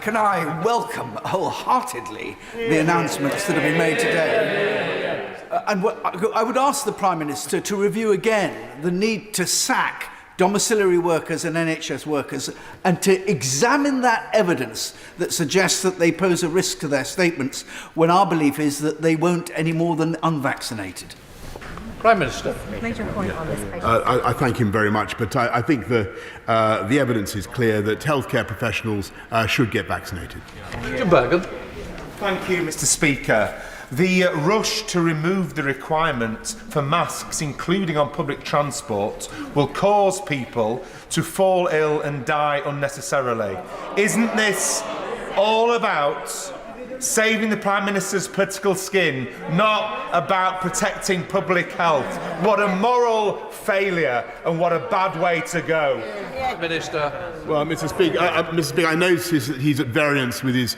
Can I welcome wholeheartedly the announcements that have been made today? And I would ask the Prime Minister to review again the need to sack domiciliary workers and NHS workers, and to examine that evidence that suggests that they pose a risk to their statements, when our belief is that they won't any more than unvaccinated. Prime Minister. Made your point on this. I thank him very much, but I think the evidence is clear that healthcare professionals should get vaccinated. Jim Bergen. Thank you, Mr. Speaker. The rush to remove the requirement for masks, including on public transport, will cause people to fall ill and die unnecessarily. Isn't this all about saving the Prime Minister's political skin, not about protecting public health? What a moral failure and what a bad way to go. Minister. Well, Mr. Speaker, I notice that he's at variance with his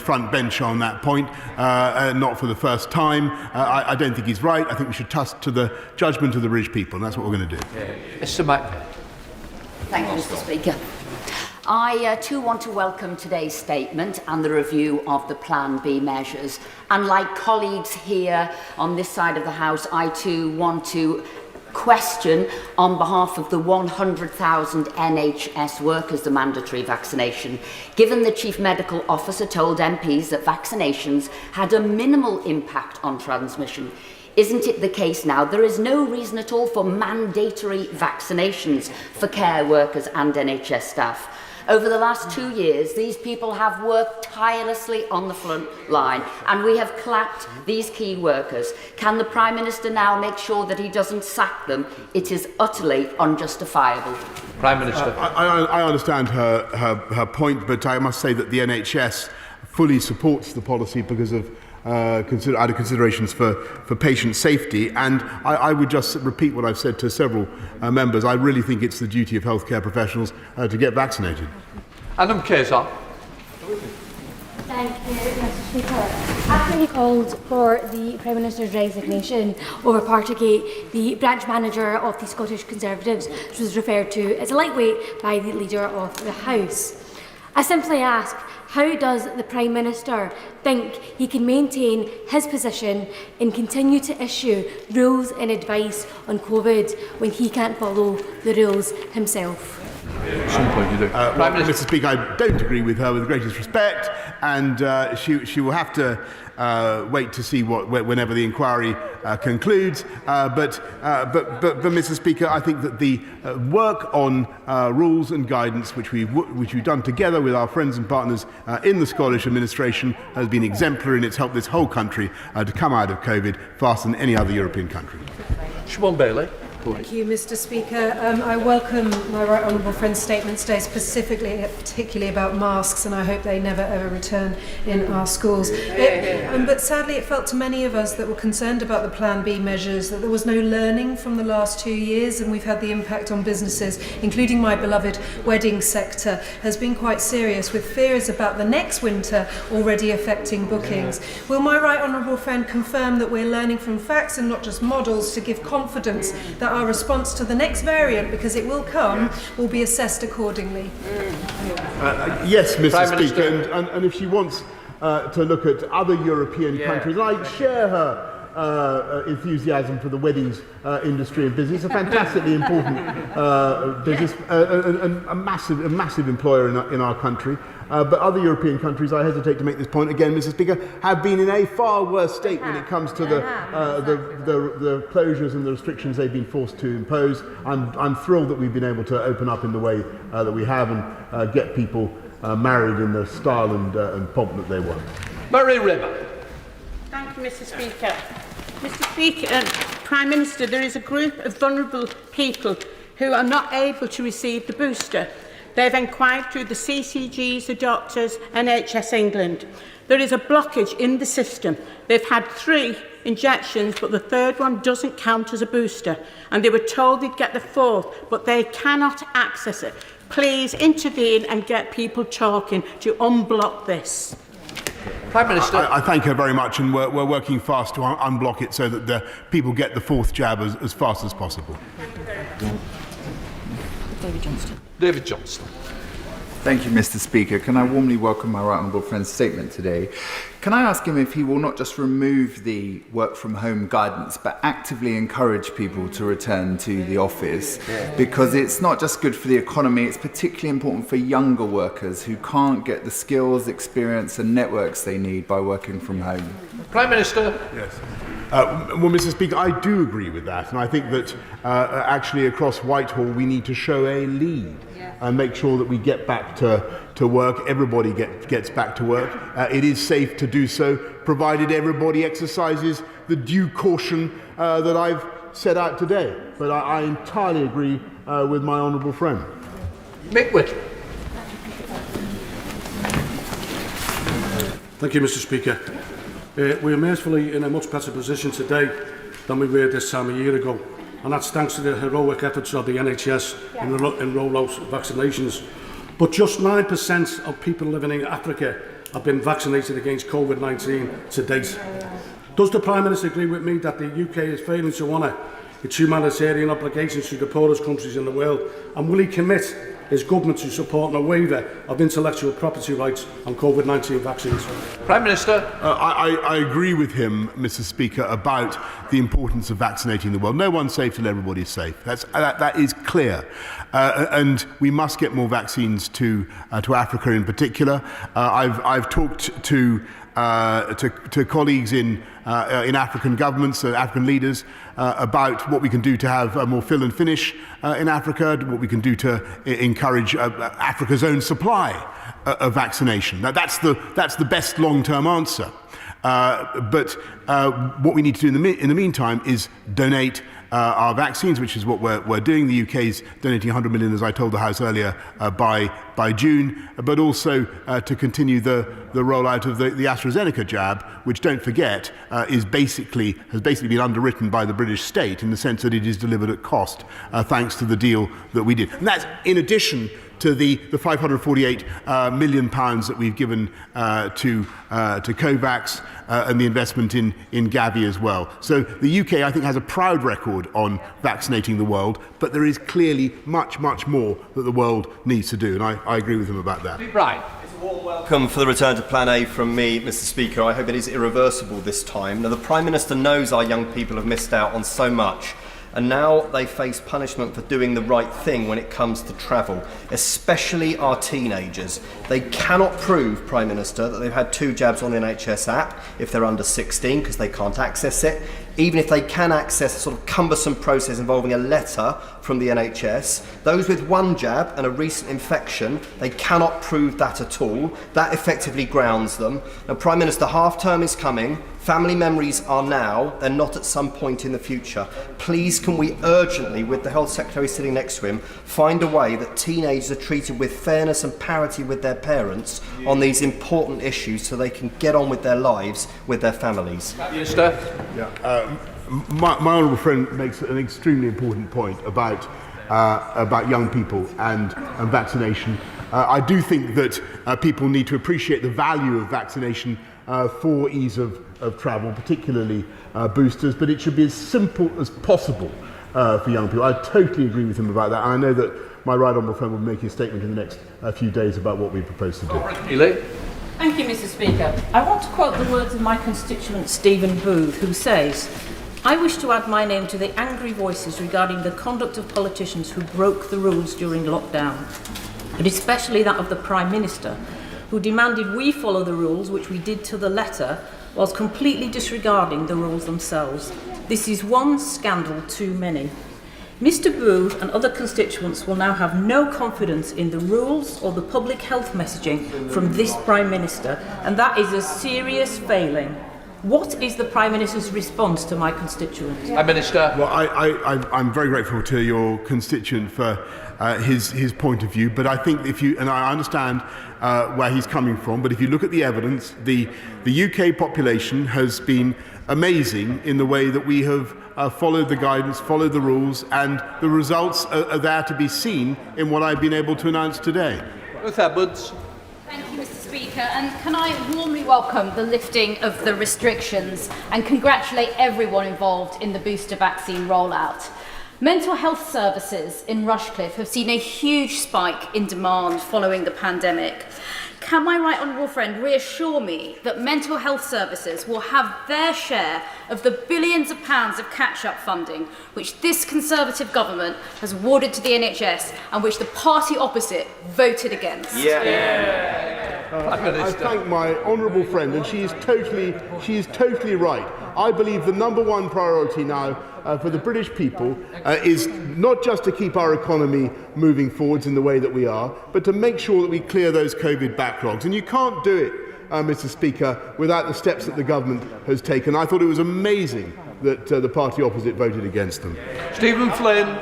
front bench on that point, not for the first time. I don't think he's right. I think we should trust to the judgment of the British people, and that's what we're going to do. Mr. Mackay. Thank you, Mr. Speaker. I too want to welcome today's statement and the review of the Plan B measures. And like colleagues here on this side of the House, I too want to question on behalf of the 100,000 NHS workers the mandatory vaccination, given the Chief Medical Officer told MPs that vaccinations had a minimal impact on transmission. Isn't it the case now there is no reason at all for mandatory vaccinations for care workers and NHS staff? Over the last 2 years, these people have worked tirelessly on the front line, and we have clapped these key workers. Can the Prime Minister now make sure that he doesn't sack them? It is utterly unjustifiable. Prime Minister. I understand her point, but I must say that the NHS fully supports the policy because of out of considerations for patient safety. And I would just repeat what I've said to several members. I really think it's the duty of healthcare professionals to get vaccinated. Adam Kazar. Thank you, Mr. Speaker. After he called for the Prime Minister's resignation over Partygate, the branch manager of the Scottish Conservatives was referred to as a lightweight by the Leader of the House. I simply ask, how does the Prime Minister think he can maintain his position and continue to issue rules and advice on COVID when he can't follow the rules himself? At some point you do. Mr. Speaker, I don't agree with her with the greatest respect, and she will have to wait to see whenever the inquiry concludes. But Mr. Speaker, I think that the work on rules and guidance, which we've done together with our friends and partners in the Scottish administration, has been exemplary, and it's helped this whole country to come out of COVID faster than any other European country. Siobhan Bailey. Thank you, Mr. Speaker. I welcome my right honourable friend's statement today, particularly about masks, and I hope they never ever return in our schools. But sadly, it felt to many of us that were concerned about the Plan B measures that there was no learning from the last 2 years, and we've had the impact on businesses, including my beloved wedding sector, has been quite serious, with fears about the next winter already affecting bookings. Will my right honourable friend confirm that we're learning from facts and not just models to give confidence that our response to the next variant, because it will come, will be assessed accordingly? Yes, Mr. Speaker, and if she wants to look at other European countries, I share her enthusiasm for the weddings industry and business. It's a fantastically important business and a massive employer in our country. But other European countries, I hesitate to make this point again, Mr. Speaker, have been in a far worse state when it comes to the closures and the restrictions they've been forced to impose. I'm thrilled that we've been able to open up in the way that we have and get people married in the style and pomp that they want. Murray River. Thank you, Mr. Speaker. Mr. Speaker, Prime Minister, there is a group of vulnerable people who are not able to receive the booster. They've inquired through the CCGs, the doctors, NHS England. There is a blockage in the system. They've had 3 injections, but the 3rd one doesn't count as a booster. And they were told they'd get the 4th, but they cannot access it. Please intervene and get people talking to unblock this. Prime Minister. I thank her very much, and we're working fast to unblock it so that the people get the 4th jab as fast as possible. David Johnston. David Johnston. Thank you, Mr. Speaker. Can I warmly welcome my right honourable friend's statement today? Can I ask him if he will not just remove the work from home guidance, but actively encourage people to return to the office? Because it's not just good for the economy, it's particularly important for younger workers who can't get the skills, experience and networks they need by working from home. Prime Minister. Yes. Well, Mr. Speaker, I do agree with that, and I think that actually across Whitehall we need to show a lead and make sure that we get back to work, everybody gets back to work. It is safe to do so, provided everybody exercises the due caution that I've set out today. But I entirely agree with my honourable friend. Mick Whittle. Thank you, Mr. Speaker. We are mercifully in a much better position today than we were this time a year ago, and that's thanks to the heroic efforts of the NHS in roll-out vaccinations. But just 9% of people living in Africa have been vaccinated against COVID-19 to date. Does the Prime Minister agree with me that the UK is failing to honour its humanitarian obligations to the poorest countries in the world, and will he commit is government to support a waiver of intellectual property rights on COVID-19 vaccines. Prime Minister. I agree with him, Mr. Speaker, about the importance of vaccinating the world. No one's safe till everybody's safe. That is clear. And we must get more vaccines to Africa in particular. I've talked to colleagues in African governments, African leaders, about what we can do to have more fill and finish in Africa, what we can do to encourage Africa's own supply of vaccination. Now, that's the best long-term answer. But what we need to do in the meantime is donate our vaccines, which is what we're doing. The UK is donating 100 million, as I told the House earlier, by June, but also to continue the rollout of the AstraZeneca jab, which, don't forget, has basically been underwritten by the British state in the sense that it is delivered at cost, thanks to the deal that we did. And that's in addition to the £548 million that we've given to COVAX and the investment in Gavi as well. So the UK, I think, has a proud record on vaccinating the world, but there is clearly much, much more that the world needs to do, and I agree with him about that. Right. Welcome for the return to Plan A from me, Mr. Speaker. I hope it is irreversible this time. Now, the Prime Minister knows our young people have missed out on so much, and now they face punishment for doing the right thing when it comes to travel, especially our teenagers. They cannot prove, Prime Minister, that they've had 2 jabs on the NHS app if they're under 16 because they can't access it. Even if they can access a sort of cumbersome process involving a letter from the NHS, those with 1 jab and a recent infection, they cannot prove that at all. That effectively grounds them. Now, Prime Minister, half-term is coming. Family memories are now, they're not at some point in the future. Please, can we urgently, with the Health Secretary sitting next to him, find a way that teenagers are treated with fairness and parity with their parents on these important issues so they can get on with their lives with their families? Minister. My honourable friend makes an extremely important point about young people and vaccination. I do think that people need to appreciate the value of vaccination for ease of travel, particularly boosters, but it should be as simple as possible for young people. I totally agree with him about that. I know that my right honourable friend will make a statement in the next few days about what we propose to do. Thank you, Mr. Speaker. I want to quote the words of my constituent Stephen Booth, who says, "I wish to add my name to the angry voices regarding the conduct of politicians who broke the rules during lockdown, but especially that of the Prime Minister, who demanded we follow the rules, which we did to the letter, whilst completely disregarding the rules themselves. This is one scandal too many." Mr. Booth and other constituents will now have no confidence in the rules or the public health messaging from this Prime Minister, and that is a serious failing. What is the Prime Minister's response to my constituent? Minister. Well, I'm very grateful to your constituent for his point of view, but I think and I understand where he's coming from, but if you look at the evidence, the UK population has been amazing in the way that we have followed the guidance, followed the rules, and the results are there to be seen in what I've been able to announce today. Ruth Edwards. Thank you, Mr. Speaker, and can I warmly welcome the lifting of the restrictions and congratulate everyone involved in the booster vaccine rollout. Mental health services in Rushcliffe have seen a huge spike in demand following the pandemic. Can my right honourable friend reassure me that mental health services will have their share of the billions of pounds of catch-up funding which this Conservative government has awarded to the NHS and which the party opposite voted against? I thank my honourable friend, and she is totally right. I believe the number one priority now for the British people is not just to keep our economy moving forwards in the way that we are, but to make sure that we clear those COVID backlogs. And you can't do it, Mr. Speaker, without the steps that the government has taken. I thought it was amazing that the party opposite voted against them. Stephen Flynn.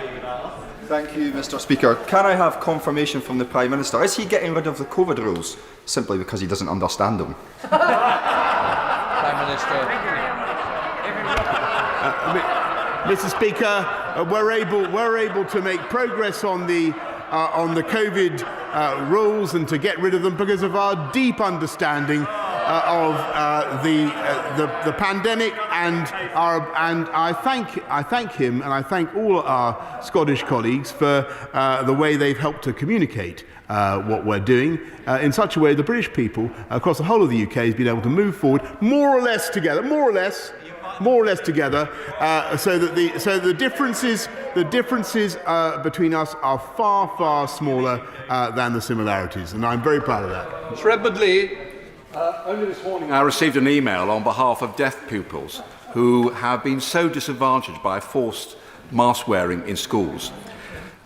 Thank you, Mr. Speaker. Can I have confirmation from the Prime Minister? Is he getting rid of the COVID rules simply because he doesn't understand them? Prime Minister. Mr. Speaker, we're able to make progress on the COVID rules and to get rid of them because of our deep understanding the pandemic, and I thank him and I thank all our Scottish colleagues for the way they've helped to communicate what we're doing in such a way the British people across the whole of the UK has been able to move forward more or less together, so that the differences between us are far smaller than the similarities, and I'm very proud of that. Trebadley. Only this morning I received an email on behalf of deaf pupils who have been so disadvantaged by forced mask wearing in schools.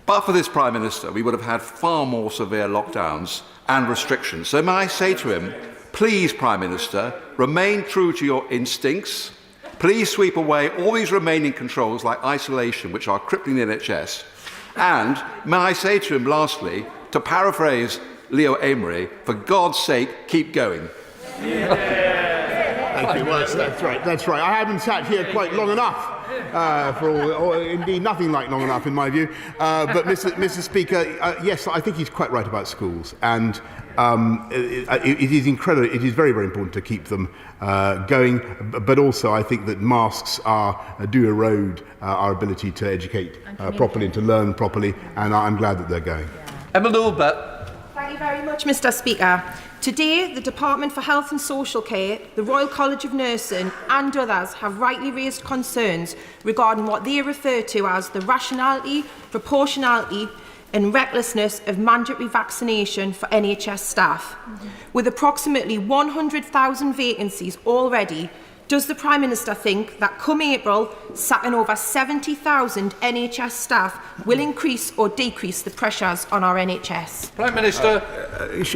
But for this Prime Minister, we would have had far more severe lockdowns and restrictions. So may I say to him, please, Prime Minister, remain true to your instincts. Please sweep away all these remaining controls like isolation, which are crippling the NHS. And may I say to him, lastly, to paraphrase Leo Amery, for God's sake, keep going. Thank you. Well, that's right. I haven't sat here quite long enough. Or indeed nothing like long enough in my view. But Mr. Speaker, yes, I think he's quite right about schools, and it is incredible. It is very important to keep them going. But also, I think that masks do erode our ability to educate properly and to learn properly, and I'm glad that they're going. Emma Lilbert. Thank you very much, Mr. Speaker. Today, the Department for Health and Social Care, the Royal College of Nursing and others have rightly raised concerns regarding what they refer to as the rationality, proportionality and recklessness of mandatory vaccination for NHS staff. With approximately 100,000 vacancies already, does the Prime Minister think that come April, sacking over 70,000 NHS staff will increase or decrease the pressures on our NHS? Prime Minister.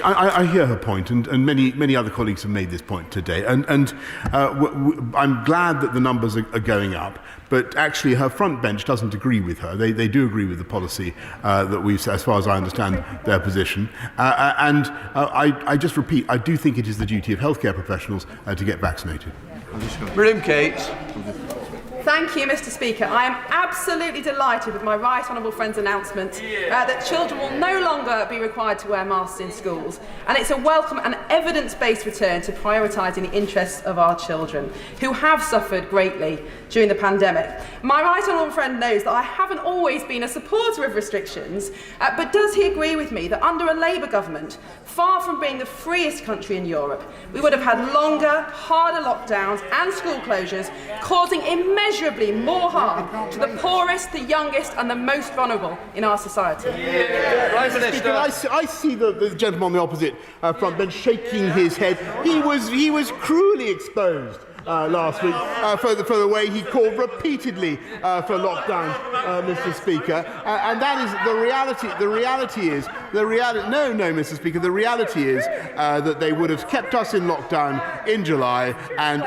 I hear her point, and many other colleagues have made this point today. And I'm glad that the numbers are going up, but actually her front bench doesn't agree with her. They do agree with the policy that we've, as far as I understand their position. I just repeat, I do think it is the duty of healthcare professionals to get vaccinated. Miriam Cates. Thank you, Mr. Speaker. I am absolutely delighted with my right honourable friend's announcement that children will no longer be required to wear masks in schools, and it's a welcome and evidence-based return to prioritising the interests of our children, who have suffered greatly during the pandemic. My right honourable friend knows that I haven't always been a supporter of restrictions, but does he agree with me that under a Labour government, far from being the freest country in Europe, we would have had longer, harder lockdowns and school closures, causing immeasurably more harm to the poorest, the youngest and the most vulnerable in our society? I see the gentleman on the opposite front bench shaking his head. He was cruelly exposed last week for the way he called repeatedly for lockdowns, Mr. Speaker, and that is the reality. No, Mr. Speaker. The reality is that they would have kept us in lockdown in July, and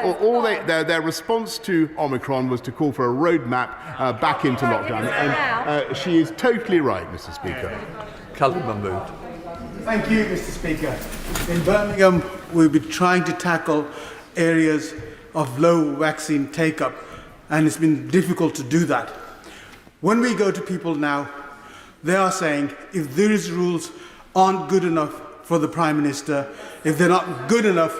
their response to Omicron was to call for a roadmap back into lockdown. And she is totally right, Mr. Speaker. Callum Mahmood. Thank you, Mr. Speaker. In Birmingham, we'll be trying to tackle areas of low vaccine take-up, and it's been difficult to do that. When we go to people now, they are saying if these rules aren't good enough for the Prime Minister, if they're not good enough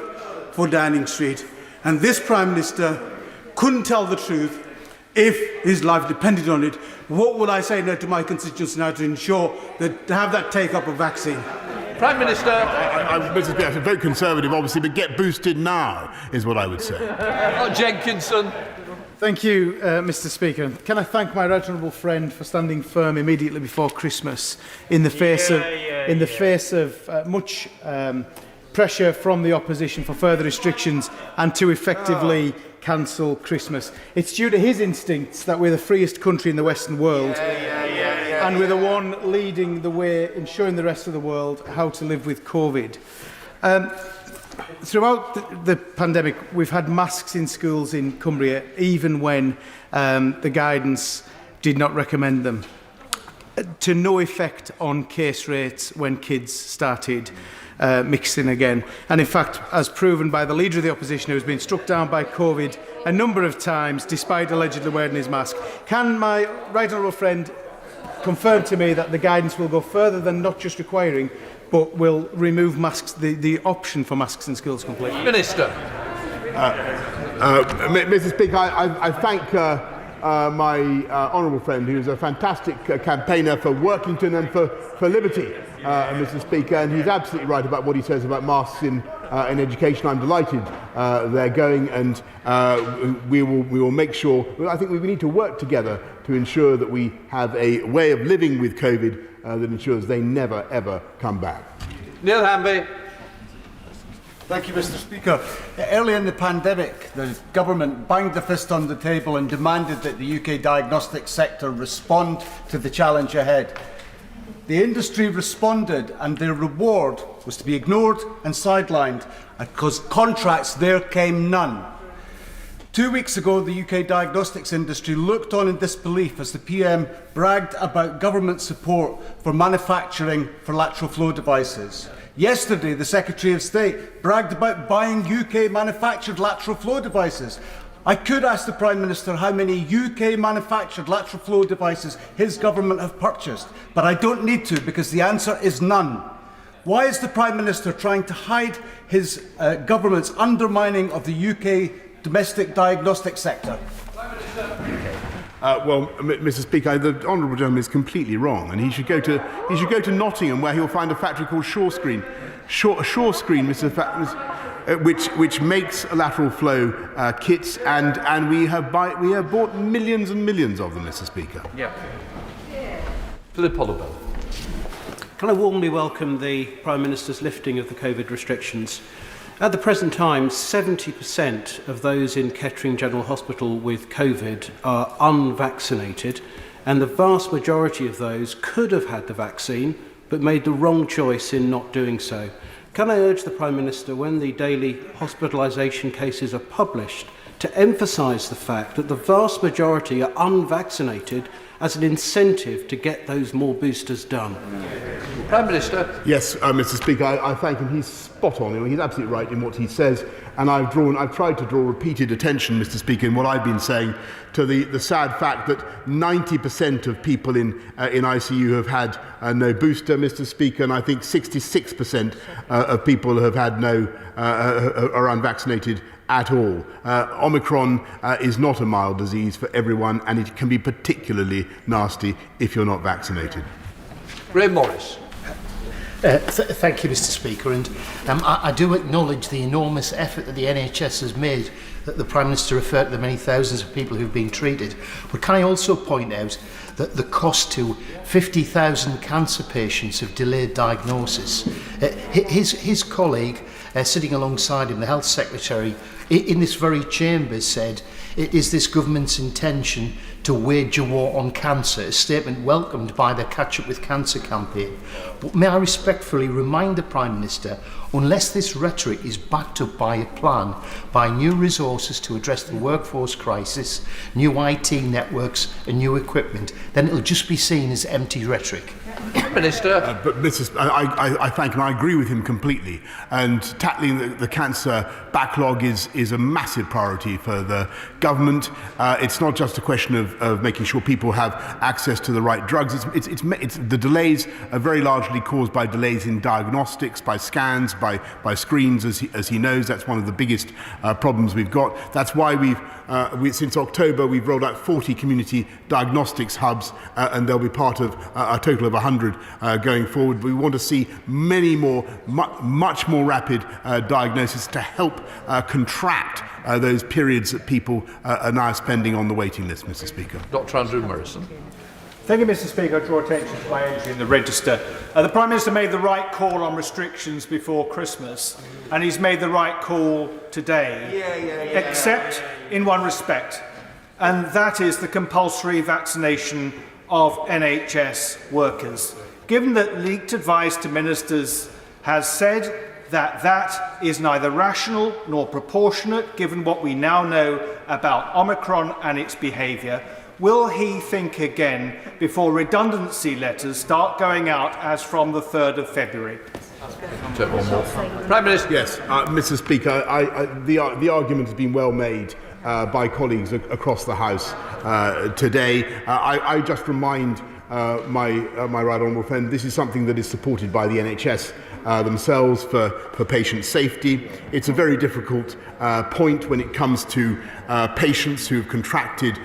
for Downing Street, and this Prime Minister couldn't tell the truth if his life depended on it, what would I say now to my constituents now to ensure that to have that take-up of vaccine? Prime Minister. Mr. Speaker, vote Conservative, obviously, but get boosted now, is what I would say. Jenkinson. Thank you, Mr. Speaker. Can I thank my right honourable friend for standing firm immediately before Christmas in the face of much pressure from the opposition for further restrictions and to effectively cancel Christmas. It's due to his instincts that we're the freest country in the Western world. And we're the one leading the way in showing the rest of the world how to live with COVID. Throughout the pandemic, we've had masks in schools in Cumbria, even when the guidance did not recommend them, to no effect on case rates when kids started mixing again. And in fact, as proven by the Leader of the Opposition, who has been struck down by COVID a number of times, despite allegedly wearing his mask. Can my right honourable friend confirm to me that the guidance will go further than not just requiring, but will remove masks, the option for masks in schools completely. Minister. Mr. Speaker, I thank my honourable friend, who is a fantastic campaigner for Workington and for liberty, Mr. Speaker, and he's absolutely right about what he says about masks in education. I'm delighted they're going, and we will make sure. I think we need to work together to ensure that we have a way of living with COVID that ensures they never ever come back. Neil Hanby. Thank you, Mr. Speaker. Early in the pandemic, the government banged the fist on the table and demanded that the UK diagnostic sector respond to the challenge ahead. The industry responded, and their reward was to be ignored and sidelined, because contracts there came none. 2 weeks ago, the UK diagnostics industry looked on in disbelief as the PM bragged about government support for manufacturing for lateral flow devices. Yesterday, the Secretary of State bragged about buying UK-manufactured lateral flow devices. I could ask the Prime Minister how many UK-manufactured lateral flow devices his government have purchased, but I don't need to, because the answer is none. Why is the Prime Minister trying to hide his government's undermining of the UK domestic diagnostic sector? Well, Mr. Speaker, the honourable gentleman is completely wrong, and he should go to Nottingham, where he'll find a factory called Shorescreen, which makes lateral flow kits, and we have bought millions and millions of them, Mr. Speaker. Yeah. Philip Holloway. Can I warmly welcome the Prime Minister's lifting of the COVID restrictions? At the present time, 70% of those in Kettering General Hospital with COVID are unvaccinated, and the vast majority of those could have had the vaccine but made the wrong choice in not doing so. Can I urge the Prime Minister, when the daily hospitalisation cases are published, to emphasise the fact that the vast majority are unvaccinated as an incentive to get those more boosters done? Prime Minister. Yes, Mr. Speaker, I thank him. He's spot on. He's absolutely right in what he says, and I've tried to draw repeated attention, Mr. Speaker, in what I've been saying, to the sad fact that 90% of people in ICU have had no booster, Mr. Speaker, and I think 66% of people have had are unvaccinated at all. Omicron is not a mild disease for everyone, and it can be particularly nasty if you're not vaccinated. Ray Morris. Thank you, Mr. Speaker, and I do acknowledge the enormous effort that the NHS has made, that the Prime Minister referred to the many thousands of people who've been treated. But can I also point out that the cost to 50,000 cancer patients of delayed diagnosis? His colleague, sitting alongside him, the Health Secretary, in this very chamber said, it is this government's intention to wage a war on cancer, a statement welcomed by the Catch Up with Cancer campaign. But may I respectfully remind the Prime Minister, unless this rhetoric is backed up by a plan, by new resources to address the workforce crisis, new IT networks and new equipment, then it'll just be seen as empty rhetoric. Minister. But I thank him. I agree with him completely. And tackling the cancer backlog is a massive priority for the government. It's not just a question of making sure people have access to the right drugs. It's the delays are very largely caused by delays in diagnostics, by scans, by screens. As he knows, that's one of the biggest problems we've got. That's why since October we've rolled out 40 community diagnostics hubs, and they'll be part of a total of 100 going forward. We want to see many more, much more rapid diagnosis to help contract those periods that people are now spending on the waiting list, Mr. Speaker. Dr. Andrew Morrison. Thank you, Mr. Speaker. I draw attention to my entry in the register. The Prime Minister made the right call on restrictions before Christmas, and he's made the right call today, except in one respect, and that is the compulsory vaccination of NHS workers. Given that leaked advice to ministers has said that is neither rational nor proportionate, given what we now know about Omicron and its behaviour, will he think again before redundancy letters start going out as from the 3rd of February? Prime Minister. Yes, Mr. Speaker, the argument has been well made by colleagues across the House today. I just remind my right honourable friend, this is something that is supported by the NHS themselves for patient safety. It's a very difficult point when it comes to patients who have contracted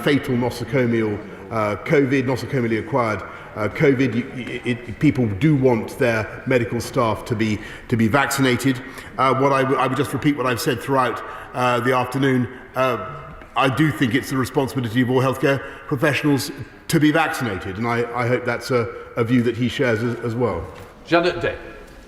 fatal nosocomial nosocomially acquired COVID. People do want their medical staff to be vaccinated. I would just repeat what I've said throughout the afternoon. I do think it's the responsibility of all healthcare professionals to be vaccinated, and I hope that's a view that he shares as well. Janet Day.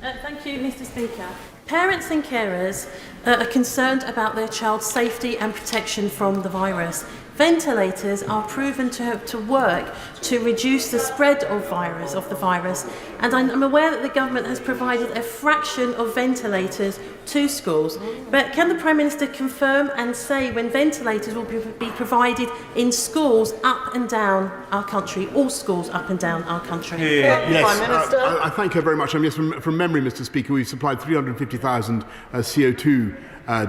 Thank you, Mr. Speaker. Parents and carers are concerned about their child's safety and protection from the virus. Ventilators are proven to work to reduce the spread of the virus, and I'm aware that the government has provided a fraction of ventilators to schools. But can the Prime Minister confirm and say when ventilators will be provided in schools up and down our country, all schools up and down our country? Yes, Prime Minister. I thank her very much. Yes, from memory, Mr. Speaker, we've supplied 350,000 CO2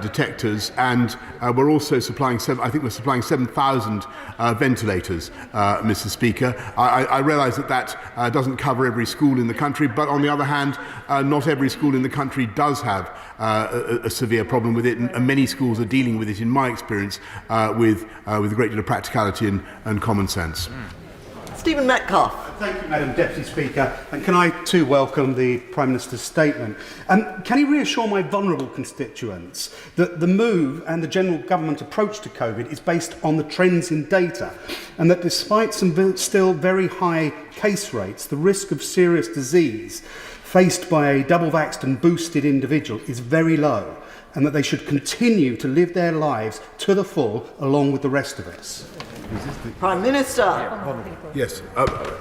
detectors, and we're also supplying, I think we're supplying 7,000 ventilators, Mr. Speaker. I realise that doesn't cover every school in the country, but on the other hand, not every school in the country does have a severe problem with it, and many schools are dealing with it, in my experience, with a great deal of practicality and common sense. Stephen Metcalfe. Thank you, Madam Deputy Speaker. And can I too welcome the Prime Minister's statement? Can he reassure my vulnerable constituents that the move and the general government approach to COVID is based on the trends in data, and that despite some still very high case rates, the risk of serious disease faced by a double-vaxxed and boosted individual is very low, and that they should continue to live their lives to the full along with the rest of us? Prime Minister. Yes,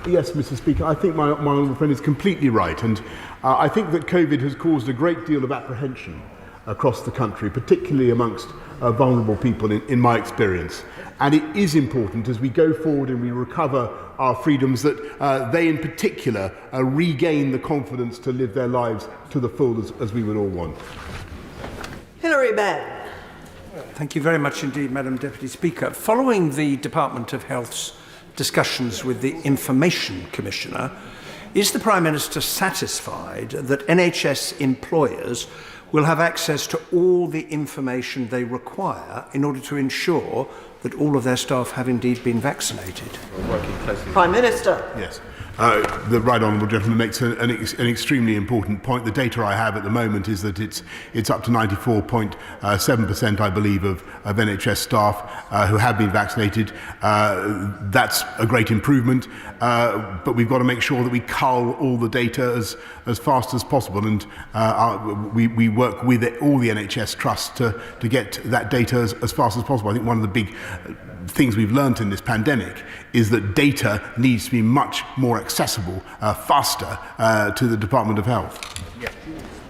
yes, Mr. Speaker. I think my honourable friend is completely right, and I think that COVID has caused a great deal of apprehension across the country, particularly amongst vulnerable people, in my experience. And it is important as we go forward and we recover our freedoms that they, in particular, regain the confidence to live their lives to the full as we would all want. Hilary Benn. Thank you very much indeed, Madam Deputy Speaker. Following the Department of Health's discussions with the Information Commissioner, is the Prime Minister satisfied that NHS employers will have access to all the information they require in order to ensure that all of their staff have indeed been vaccinated? Working closely. Prime Minister. Yes. The right honourable gentleman makes an extremely important point. The data I have at the moment is that it's up to 94.7%, I believe, of NHS staff who have been vaccinated. That's a great improvement, but we've got to make sure that we cull all the data as fast as possible, and we work with all the NHS trusts to get that data as fast as possible. I think one of the big things we've learnt in this pandemic is that data needs to be much more accessible, faster to the Department of Health. Yeah.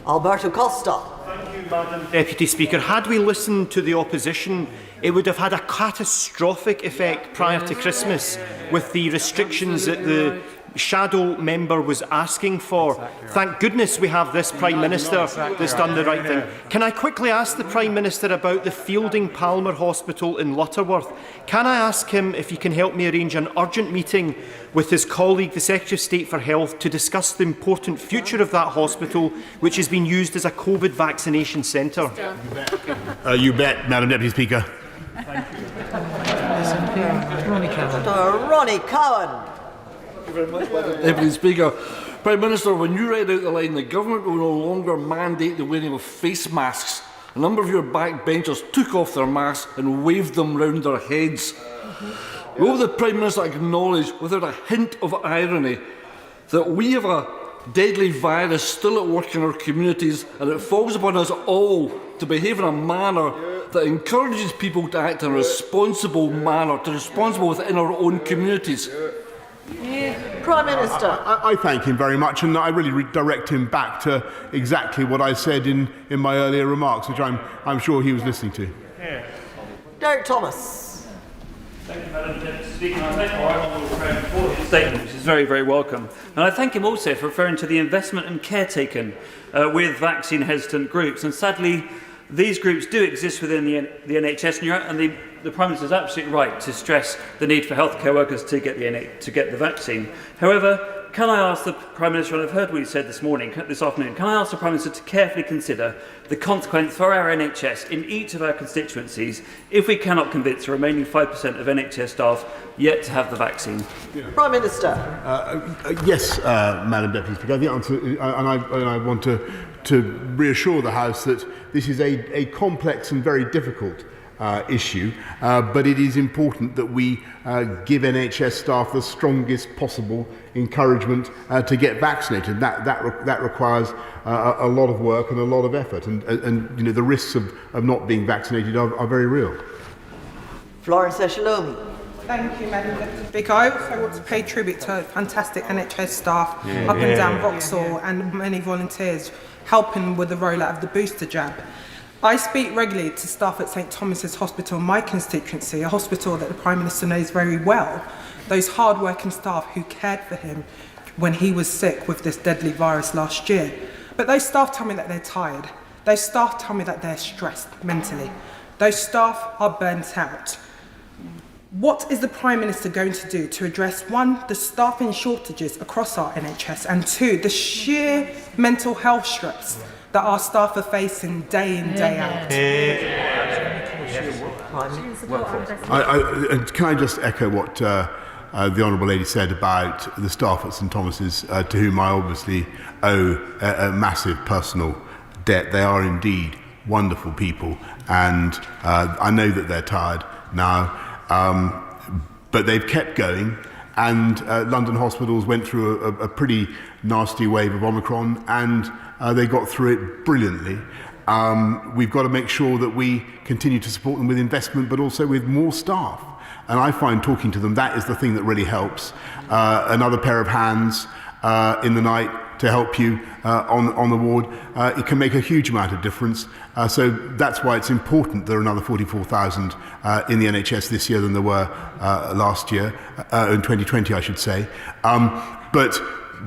Alberto Costa. Thank you, Madam Deputy Speaker. Had we listened to the opposition, it would have had a catastrophic effect prior to Christmas with the restrictions that the shadow member was asking for. Thank goodness we have this Prime Minister that's done the right thing. Can I quickly ask the Prime Minister about the Fielding Palmer Hospital in Lutterworth? Can I ask him if he can help me arrange an urgent meeting with his colleague, the Secretary of State for Health, to discuss the important future of that hospital, which has been used as a COVID vaccination centre? You bet, Madam Deputy Speaker. Thank you. Ronnie Cowan. Deputy Speaker, Prime Minister, when you read out the line, the government will no longer mandate the wearing of face masks, a number of your backbenchers took off their masks and waved them round their heads. Will the Prime Minister acknowledge, without a hint of irony, that we have a deadly virus still at work in our communities, and it falls upon us all to behave in a manner that encourages people to act in a responsible manner, to be responsible within our own communities? Prime Minister. I thank him very much, and I really direct him back to exactly what I said in my earlier remarks, which I'm sure he was listening to. Derek Thomas. Thank you, Madam Deputy Speaker. I thank our honourable friend for his statement, which is very, very welcome. And I thank him also for referring to the investment and care taken with vaccine-hesitant groups. And sadly, These groups do exist within the NHS, and the Prime Minister is absolutely right to stress the need for healthcare workers to get the vaccine. However, can I ask the Prime Minister, and I've heard what he said this afternoon, can I ask the Prime Minister to carefully consider the consequence for our NHS in each of our constituencies if we cannot convince the remaining 5% of NHS staff yet to have the vaccine? Prime Minister. Yes, Madam Deputy Speaker. The answer, and I want to reassure the House that this is a complex and very difficult issue, but it is important that we give NHS staff the strongest possible encouragement to get vaccinated. That requires a lot of work and a lot of effort, and the risks of not being vaccinated are very real. Florence Eshalomi. Thank you, Madam Deputy Speaker. I also want to pay tribute to fantastic NHS staff up and down Vauxhall and many volunteers helping with the rollout of the booster jab. I speak regularly to staff at St Thomas's Hospital in my constituency, a hospital that the Prime Minister knows very well. Those hard-working staff who cared for him when he was sick with this deadly virus last year. But those staff tell me that they're tired. Those staff tell me that they're stressed mentally. Those staff are burnt out. What is the Prime Minister going to do to address, one, the staffing shortages across our NHS, and two, the sheer mental health stress that our staff are facing day in, day out? Can I just echo what the Honourable Lady said about the staff at St Thomas's, to whom I obviously owe a massive personal debt. They are indeed wonderful people, and I know that they're tired now, but they've kept going, and London hospitals went through a pretty nasty wave of Omicron, and they got through it brilliantly. We've got to make sure that we continue to support them with investment, but also with more staff. And I find talking to them, that is the thing that really helps. Another pair of hands in the night to help you on the ward, it can make a huge amount of difference. So that's why it's important there are another 44,000 in the NHS this year than there were last year, in 2020 I should say. But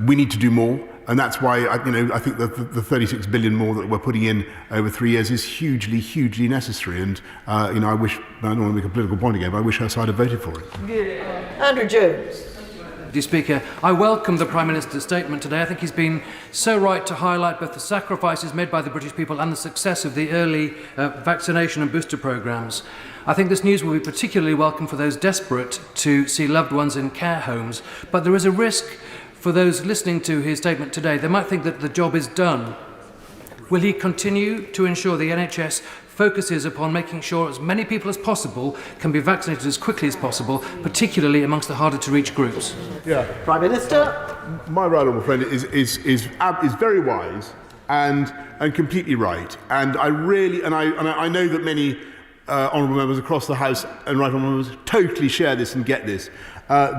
we need to do more. And that's why I think that the 36 billion more that we're putting in over 3 years is hugely, hugely necessary. And I don't want to make a political point again, but I wish our side had voted for it. Andrew Jones. Mr. Speaker, I welcome the Prime Minister's statement today. I think he's been so right to highlight both the sacrifices made by the British people and the success of the early vaccination and booster programmes. I think this news will be particularly welcome for those desperate to see loved ones in care homes. But there is a risk for those listening to his statement today. They might think that the job is done. Will he continue to ensure the NHS focuses upon making sure as many people as possible can be vaccinated as quickly as possible, particularly amongst the harder to reach groups? Yeah, Prime Minister. My right honourable friend is very wise and completely right. And I know that many honourable members across the House and right honourable members totally share this and get this.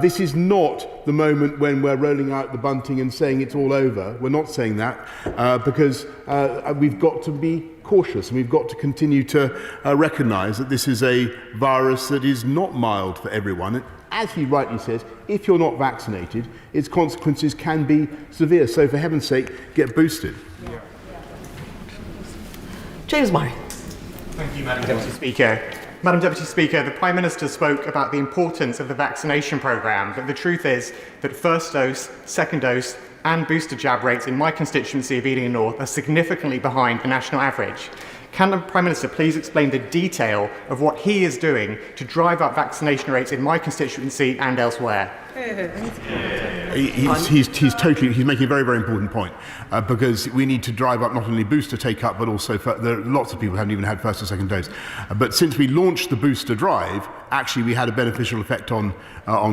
This is not the moment when we're rolling out the bunting and saying it's all over. We're not saying that because we've got to be cautious, and we've got to continue to recognise that this is a virus that is not mild for everyone. And as he rightly says, if you're not vaccinated, its consequences can be severe. So for heaven's sake, get boosted. James Murray. Thank you, Madam Deputy Speaker. Madam Deputy Speaker, the Prime Minister spoke about the importance of the vaccination programme, but the truth is that first dose, second dose and booster jab rates in my constituency of Ealing North are significantly behind the national average. Can the Prime Minister please explain the detail of what he is doing to drive up vaccination rates in my constituency and elsewhere? He's making a very, very important point because we need to drive up not only booster take up, but also there are lots of people who haven't even had first or second dose. But since we launched the booster drive, actually we had a beneficial effect on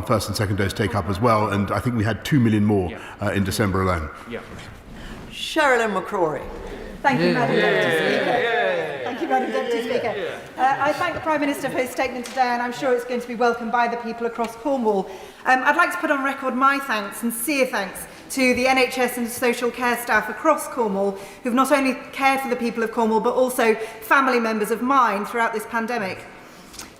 first and second dose take up as well, and I think we had 2 million more in December alone. Yeah. Sherilyn McCrory. Thank you, Madam Deputy Speaker. Thank you, Madam Deputy Speaker. I thank the Prime Minister for his statement today, and I'm sure it's going to be welcomed by the people across Cornwall. I'd like to put on record my thanks, sincere thanks, to the NHS and social care staff across Cornwall who've not only cared for the people of Cornwall but also family members of mine throughout this pandemic.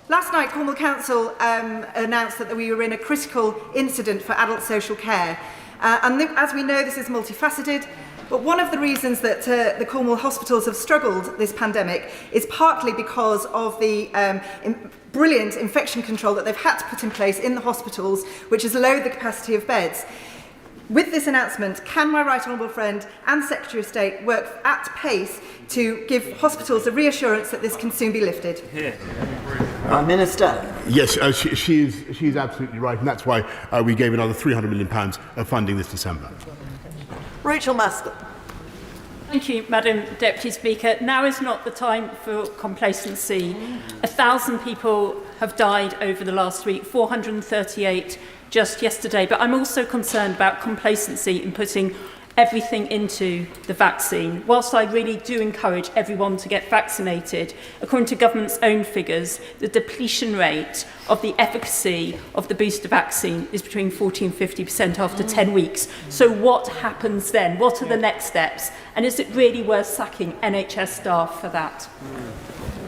Last night, Cornwall Council announced that we were in a critical incident for adult social care. And as we know, this is multifaceted. But one of the reasons that the Cornwall hospitals have struggled this pandemic is partly because of the brilliant infection control that they've had to put in place in the hospitals, which has lowered the capacity of beds. With this announcement, can my right honourable friend and Secretary of State work at pace to give hospitals a reassurance that this can soon be lifted? Prime Minister. Yes, she is absolutely right, and that's why we gave another £300 million of funding this December. Rachel Maskell. Thank you, Madam Deputy Speaker. Now is not the time for complacency. 1,000 people have died over the last week, 438 just yesterday. But I'm also concerned about complacency in putting everything into the vaccine. Whilst I really do encourage everyone to get vaccinated, according to government's own figures, the depletion rate of the efficacy of the booster vaccine is between 40 and 50% after 10 weeks. So what happens then? What are the next steps? And is it really worth sacking NHS staff for that?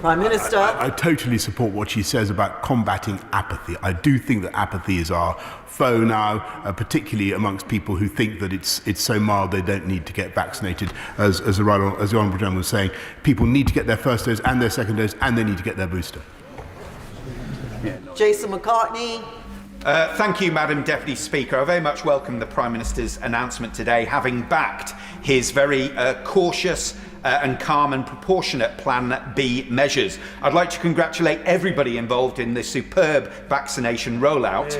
Prime Minister. I totally support what she says about combating apathy. I do think that apathy is our foe now, particularly amongst people who think that it's so mild they don't need to get vaccinated. As the Honourable Gentleman was saying, people need to get their first dose and their second dose, and they need to get their booster. Jason McCartney. Thank you, Madam Deputy Speaker. I very much welcome the Prime Minister's announcement today, having backed his very cautious and calm and proportionate Plan B measures. I'd like to congratulate everybody involved in the superb vaccination rollout.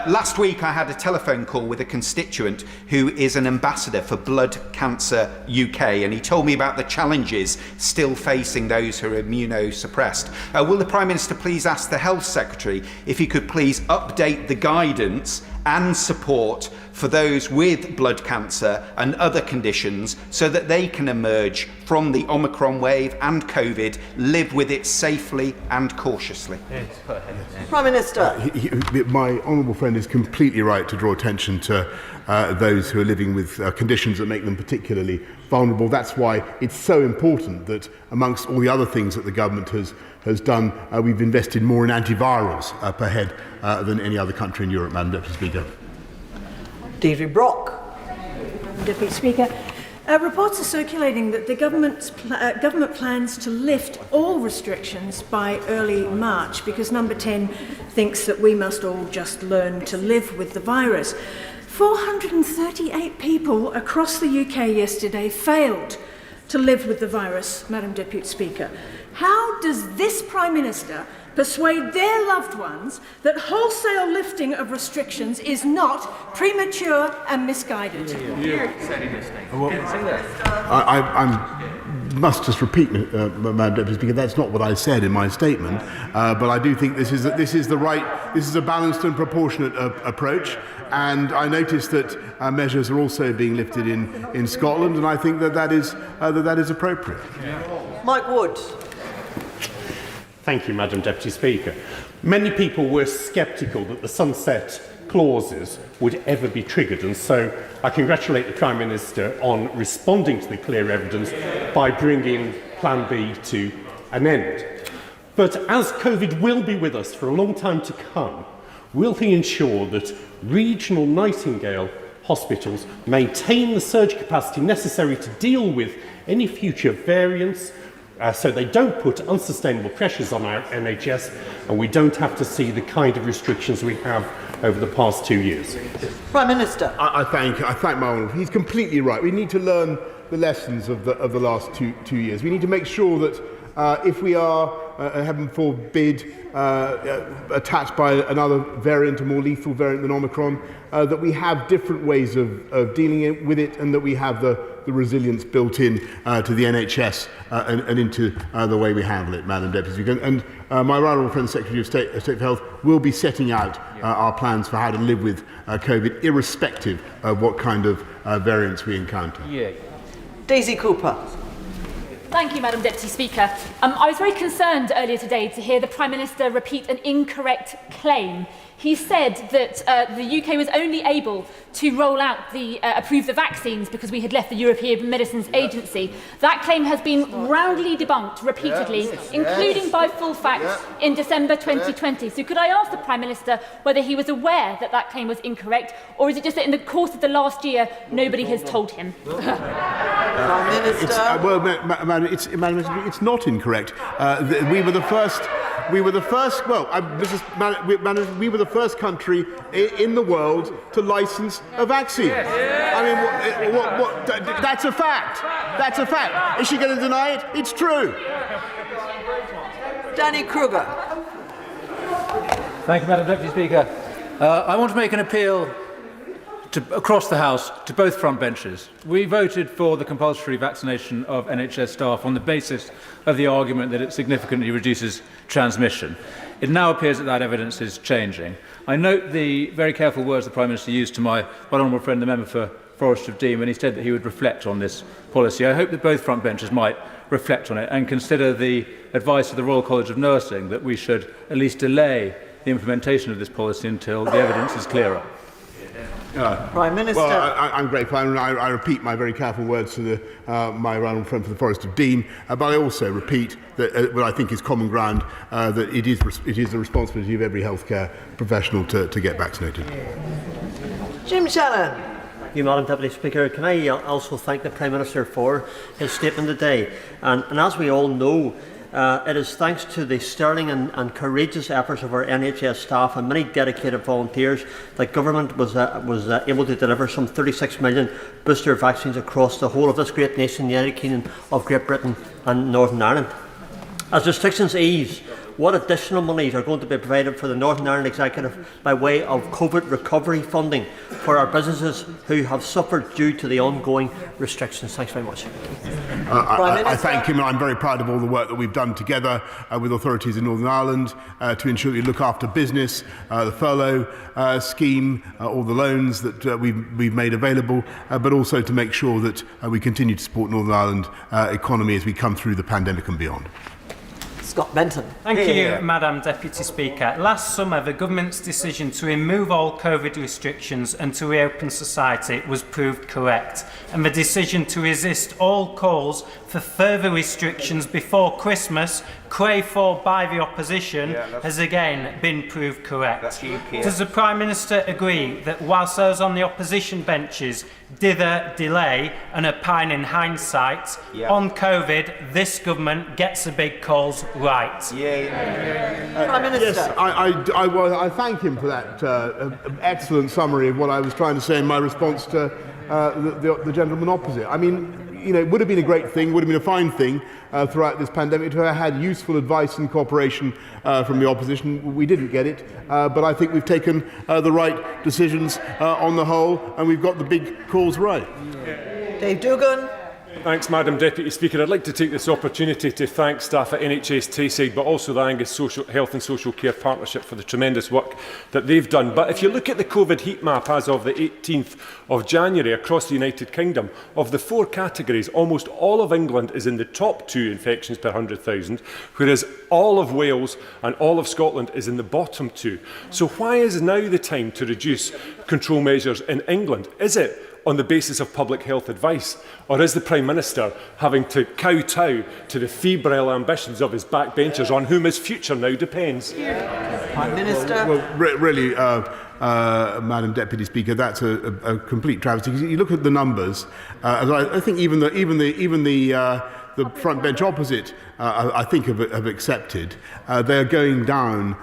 Last week I had a telephone call with a constituent who is an ambassador for Blood Cancer UK, and he told me about the challenges still facing those who are immunosuppressed. Will the Prime Minister please ask the Health Secretary if he could please update the guidance and support for those with blood cancer and other conditions so that they can emerge from the Omicron wave and COVID, live with it safely and cautiously. Prime Minister. My honourable friend is completely right to draw attention to those who are living with conditions that make them particularly vulnerable. That's why it's so important that amongst all the other things that the government has done, we've invested more in antivirals per head than any other country in Europe, Madam Deputy Speaker. Deirdre Brock. Deputy Speaker. Reports are circulating that the government plans to lift all restrictions by early March because Number 10 thinks that we must all just learn to live with the virus. 438 people across the UK yesterday failed to live with the virus, Madam Deputy Speaker. How does this Prime Minister persuade their loved ones that wholesale lifting of restrictions is not premature and misguided? I must just repeat, Madam Deputy Speaker, that's not what I said in my statement, but I do think this is a balanced and proportionate approach, and I noticed that measures are also being lifted in Scotland, and I think that is appropriate. Mike Wood. Thank you, Madam Deputy Speaker. Many people were sceptical that the sunset clauses would ever be triggered, and so I congratulate the Prime Minister on responding to the clear evidence by bringing Plan B to an end. But as COVID will be with us for a long time to come, will he ensure that regional Nightingale hospitals maintain the surge capacity necessary to deal with any future variants, so they don't put unsustainable pressures on our NHS and we don't have to see the kind of restrictions we have over the past 2 years? Prime Minister. I thank my honourable. He's completely right. We need to learn the lessons of the last two years. We need to make sure that if we are, heaven forbid, attacked by another variant, a more lethal variant than Omicron, that we have different ways of dealing with it, and that we have the resilience built in to the NHS and into the way we handle it, Madam Deputy Speaker. And my right honourable friend, Secretary of State for Health, will be setting out our plans for how to live with COVID, irrespective of what kind of variants we encounter. Daisy Cooper. Thank you, Madam Deputy Speaker. I was very concerned earlier today to hear the Prime Minister repeat an incorrect claim. He said that the UK was only able to roll out approve the vaccines because we had left the European Medicines Agency. That claim has been roundly debunked repeatedly, including by Full Facts in December 2020. So could I ask the Prime Minister whether he was aware that that claim was incorrect, or is it just that in the course of the last year nobody has told him? Prime Minister. Madam, it's not incorrect. We were the first. We were the first. Well, we were the first country in the world to license a vaccine. I mean, what? That's a fact. That's a fact. Is she going to deny it? It's true. Danny Kruger. Thank you, Madam Deputy Speaker. I want to make an appeal across the House to both front benches. We voted for the compulsory vaccination of NHS staff on the basis of the argument that it significantly reduces transmission. It now appears that that evidence is changing. I note the very careful words the Prime Minister used to my honourable friend, the member for Forest of Dean, when he said that he would reflect on this policy. I hope that both front benches might reflect on it and consider the advice of the Royal College of Nursing that we should at least delay the implementation of this policy until the evidence is clearer. Prime Minister. Well, I'm grateful. I repeat my very careful words to my honourable friend for the Forest of Dean, but I also repeat that what I think is common ground, that it is the responsibility of every healthcare professional to get vaccinated. Jim Shannon. Thank you, Madam Deputy Speaker. Can I also thank the Prime Minister for his statement today? And as we all know, it is thanks to the sterling and courageous efforts of our NHS staff and many dedicated volunteers that government was able to deliver some 36 million booster vaccines across the whole of this great nation, the United Kingdom of Great Britain and Northern Ireland. As restrictions ease, what additional monies are going to be provided for the Northern Ireland Executive by way of COVID recovery funding for our businesses who have suffered due to the ongoing restrictions? Thanks very much. I thank him, and I'm very proud of all the work that we've done together with authorities in Northern Ireland to ensure we look after business, the furlough scheme, all the loans that we've made available, but also to make sure that we continue to support Northern Ireland economy as we come through the pandemic and beyond. Scott Benton. Thank you, Madam Deputy Speaker. Last summer, the government's decision to remove all COVID restrictions and to reopen society was proved correct, and the decision to resist all calls for further restrictions before Christmas, craved for by the opposition, has again been proved correct. Does the Prime Minister agree that whilst those on the opposition benches dither, delay and opine in hindsight, on COVID, this government gets the big calls right? Prime Minister. Yes, I thank him for that excellent summary of what I was trying to say in my response to the gentleman opposite. I mean, you know, it would have been a great thing, would have been a fine thing throughout this pandemic to have had useful advice and cooperation from the opposition. We didn't get it, but I think we've taken the right decisions on the whole, and we've got the big calls right. Dave Dugan. Thanks, Madam Deputy Speaker. I'd like to take this opportunity to thank staff at NHS Tayside, but also the Angus Health and Social Care Partnership for the tremendous work that they've done. But if you look at the COVID heat map as of the 18th of January across the United Kingdom, of the 4 categories, almost all of England is in the top 2 infections per 100,000, whereas all of Wales and all of Scotland is in the bottom 2. So why is now the time to reduce control measures in England? Is it on the basis of public health advice? Or is the Prime Minister having to kowtow to the febrile ambitions of his backbenchers on whom his future now depends? Prime Minister. Well, really, Madam Deputy Speaker, that's a complete travesty. You look at the numbers, I think even the front bench opposite, I think, have accepted. They're going down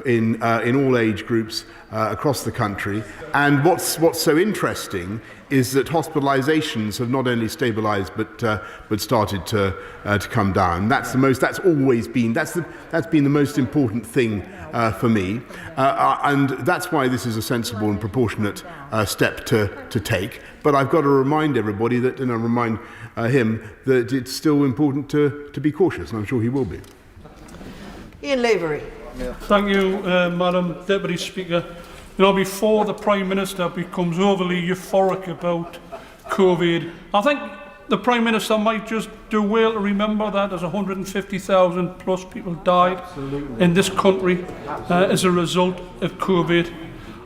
in all age groups across the country. And what's so interesting is that hospitalisations have not only stabilised but started to come down. That's been the most important thing for me, and that's why this is a sensible and proportionate step to take. But I've got to remind everybody that, and I remind him that it's still important to be cautious, and I'm sure he will be. Ian Lavery. Thank you, Madam Deputy Speaker. You know, before the Prime Minister becomes overly euphoric about COVID, I think the Prime Minister might just do well to remember that there's 150,000 plus people died in this country as a result of COVID.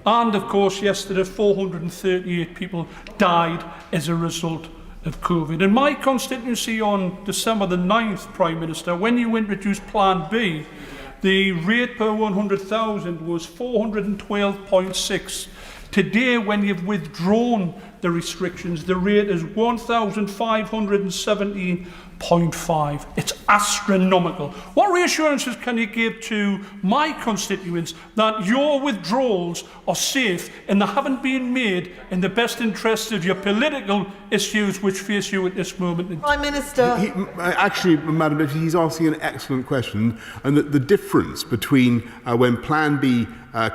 And of course, yesterday, 438 people died as a result of COVID. In my constituency on December the 9th, Prime Minister, when you introduced Plan B, the rate per 100,000 was 412.6. Today, when you've withdrawn the restrictions, the rate is 1,517.5. It's astronomical. What reassurances can you give to my constituents that your withdrawals are safe and they haven't been made in the best interests of your political issues which face you at this moment? Prime Minister. Actually, Madam, he's asking an excellent question, and the difference between when Plan B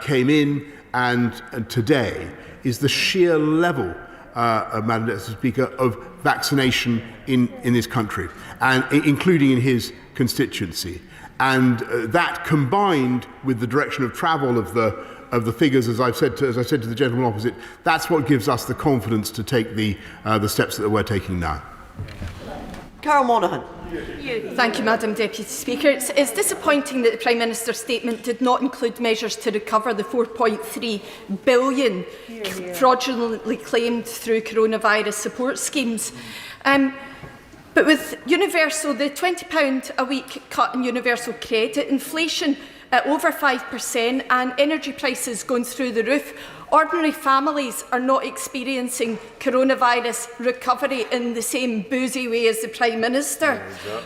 came in and today is the sheer level, Madam Speaker, of vaccination in this country, and including in his constituency. And that, combined with the direction of travel of the figures, as I said to the gentleman opposite, that's what gives us the confidence to take the steps that we're taking now. Carol Monaghan. Thank you, Madam Deputy Speaker. It's disappointing that the Prime Minister's statement did not include measures to recover the £4.3 billion fraudulently claimed through coronavirus support schemes. But with the £20 a week cut in universal credit, inflation at over 5% and energy prices going through the roof, ordinary families are not experiencing coronavirus recovery in the same boozy way as the Prime Minister.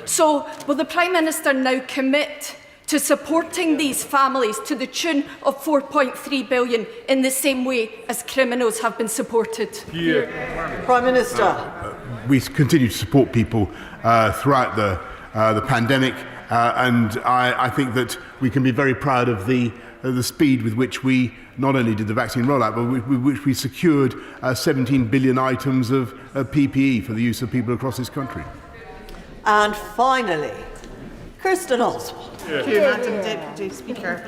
So will the Prime Minister now commit to supporting these families to the tune of £4.3 billion in the same way as criminals have been supported? Prime Minister. We continue to support people throughout the pandemic, and I think that we can be very proud of the speed with which we not only did the vaccine rollout, but with which we secured 17 billion items of PPE for the use of people across this country. And finally, Kirsten Oswald. Thank you, Madam Deputy Speaker.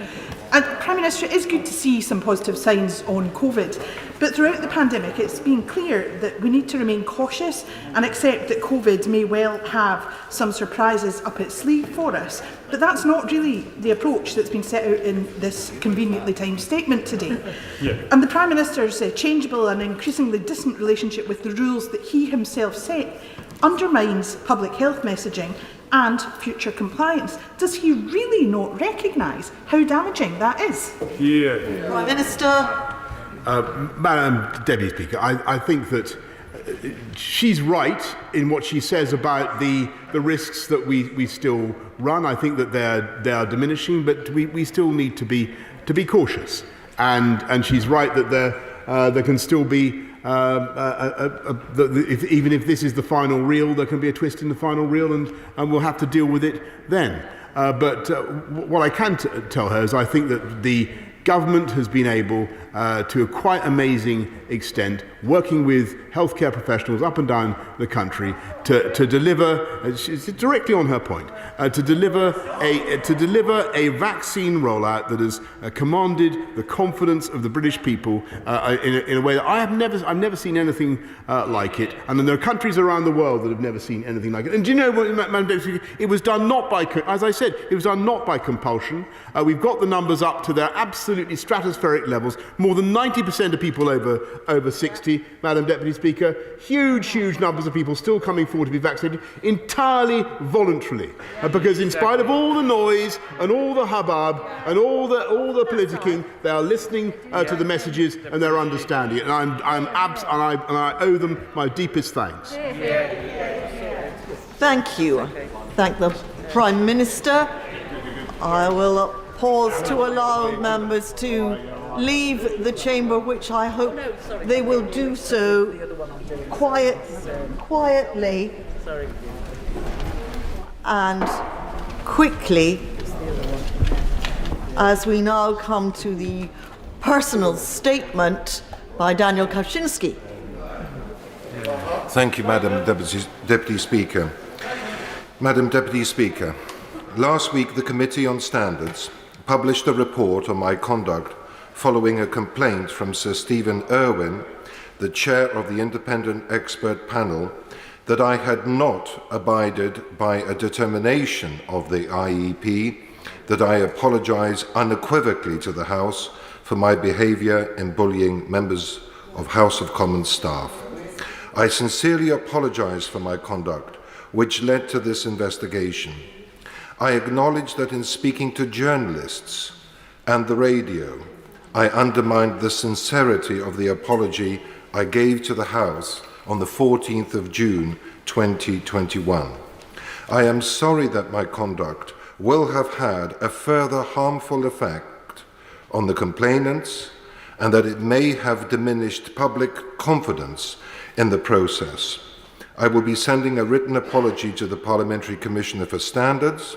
And Prime Minister, it is good to see some positive signs on COVID, but throughout the pandemic it's been clear that we need to remain cautious and accept that COVID may well have some surprises up its sleeve for us. But that's not really the approach that's been set out in this conveniently timed statement today. And the Prime Minister's changeable and increasingly distant relationship with the rules that he himself set undermines public health messaging and future compliance. Does he really not recognise how damaging that is? Prime Minister. Madam Deputy Speaker, I think that she's right in what she says about the risks that we still run. I think that they are diminishing, but we still need to be cautious. And she's right that there can still be even if this is the final reel, there can be a twist in the final reel, and we'll have to deal with it then. But what I can tell her is I think that the government has been able, to a quite amazing extent, working with healthcare professionals up and down the country to deliver, directly on her point, to deliver a vaccine rollout that has commanded the confidence of the British people in a way that I've never seen anything like it. And then there are countries around the world that have never seen anything like it. And do you know what, Madam Deputy Speaker, it was done not by, as I said, it was done not by compulsion. We've got the numbers up to their absolutely stratospheric levels. More than 90% of people over 60, Madam Deputy Speaker. Huge numbers of people still coming forward to be vaccinated, entirely voluntarily. Because in spite of all the noise and all the hubbub and all the politicking, they are listening to the messages and they're understanding it. And I owe them my deepest thanks. Thank you. Thank the Prime Minister. I will pause to allow members to leave the chamber, which I hope they will do so quietly and quickly, as we now come to the personal statement by Daniel Kaczynski. Thank you, Madam Deputy Speaker. Madam Deputy Speaker, last week the Committee on Standards published a report on my conduct following a complaint from Sir Stephen Irwin, the chair of the independent expert panel, that I had not abided by a determination of the IEP, that I apologise unequivocally to the House for my behaviour in bullying members of House of Commons staff. I sincerely apologise for my conduct, which led to this investigation. I acknowledge that in speaking to journalists and the radio, I undermined the sincerity of the apology I gave to the House on the 14th of June 2021. I am sorry that my conduct will have had a further harmful effect on the complainants and that it may have diminished public confidence in the process. I will be sending a written apology to the Parliamentary Commissioner for Standards,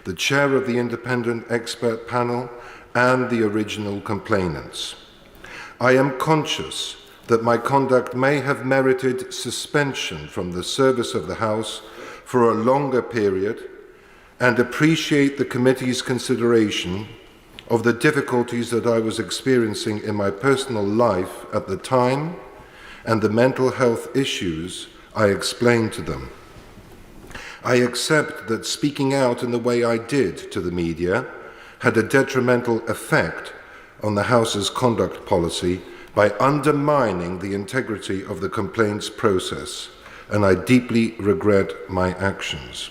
the chair of the independent expert panel, and the original complainants. I am conscious that my conduct may have merited suspension from the service of the House for a longer period and appreciate the committee's consideration of the difficulties that I was experiencing in my personal life at the time and the mental health issues I explained to them. I accept that speaking out in the way I did to the media had a detrimental effect on the House's conduct policy by undermining the integrity of the complaints process, and I deeply regret my actions.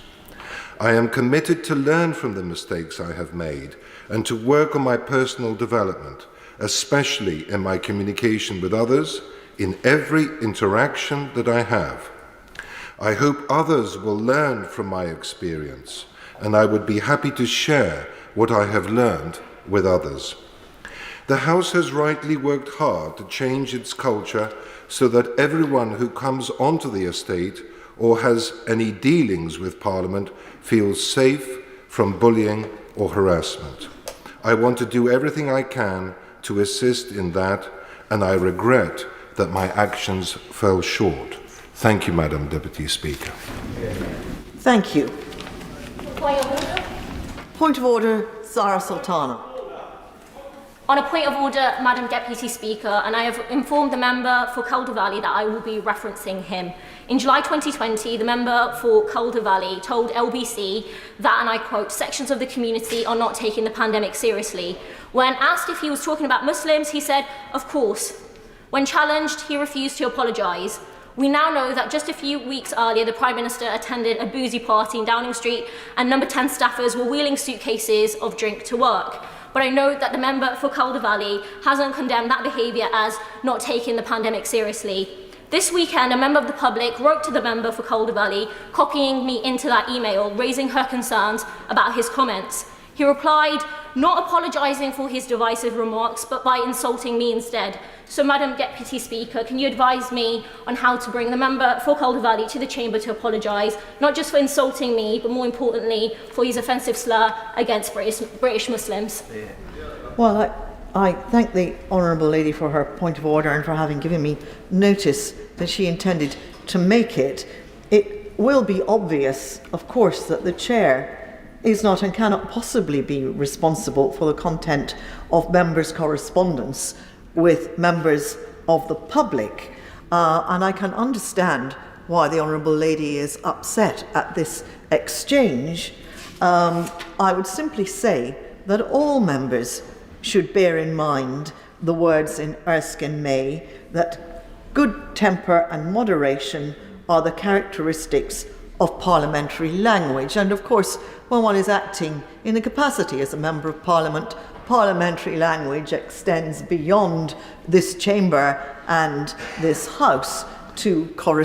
I am committed to learn from the mistakes I have made and to work on my personal development, especially in my communication with others, in every interaction that I have. I hope others will learn from my experience, and I would be happy to share what I have learned with others. The House has rightly worked hard to change its culture so that everyone who comes onto the estate or has any dealings with Parliament feels safe from bullying or harassment. I want to do everything I can to assist in that, and I regret that my actions fell short. Thank you, Madam Deputy Speaker. Thank you. Point of order, Zara Sultana. On a point of order, Madam Deputy Speaker, and I have informed the member for Calder Valley that I will be referencing him. In July 2020, the member for Calder Valley told LBC that, and I quote, sections of the community are not taking the pandemic seriously. When asked if he was talking about Muslims, he said, of course. When challenged, he refused to apologise. We now know that just a few weeks earlier, the Prime Minister attended a boozy party in Downing Street and number 10 staffers were wheeling suitcases of drink to work. But I know that the member for Calder Valley hasn't condemned that behaviour as not taking the pandemic seriously. This weekend, a member of the public wrote to the member for Calder Valley, copying me into that email, raising her concerns about his comments. He replied, not apologising for his divisive remarks, but by insulting me instead. So, Madam Deputy Speaker, can you advise me on how to bring the member for Calder Valley to the Chamber to apologise, not just for insulting me, but more importantly, for his offensive slur against British Muslims? Well, I thank the Honourable Lady for her point of order and for having given me notice that she intended to make it. It will be obvious, of course, that the Chair is not and cannot possibly be responsible for the content of members' correspondence with members of the public. And I can understand why the Honourable Lady is upset at this exchange. I would simply say that all members should bear in mind the words in Erskine May that good temper and moderation are the characteristics of parliamentary language. And of course, when one is acting in a capacity as a Member of Parliament, parliamentary language extends beyond this chamber and this House to correspond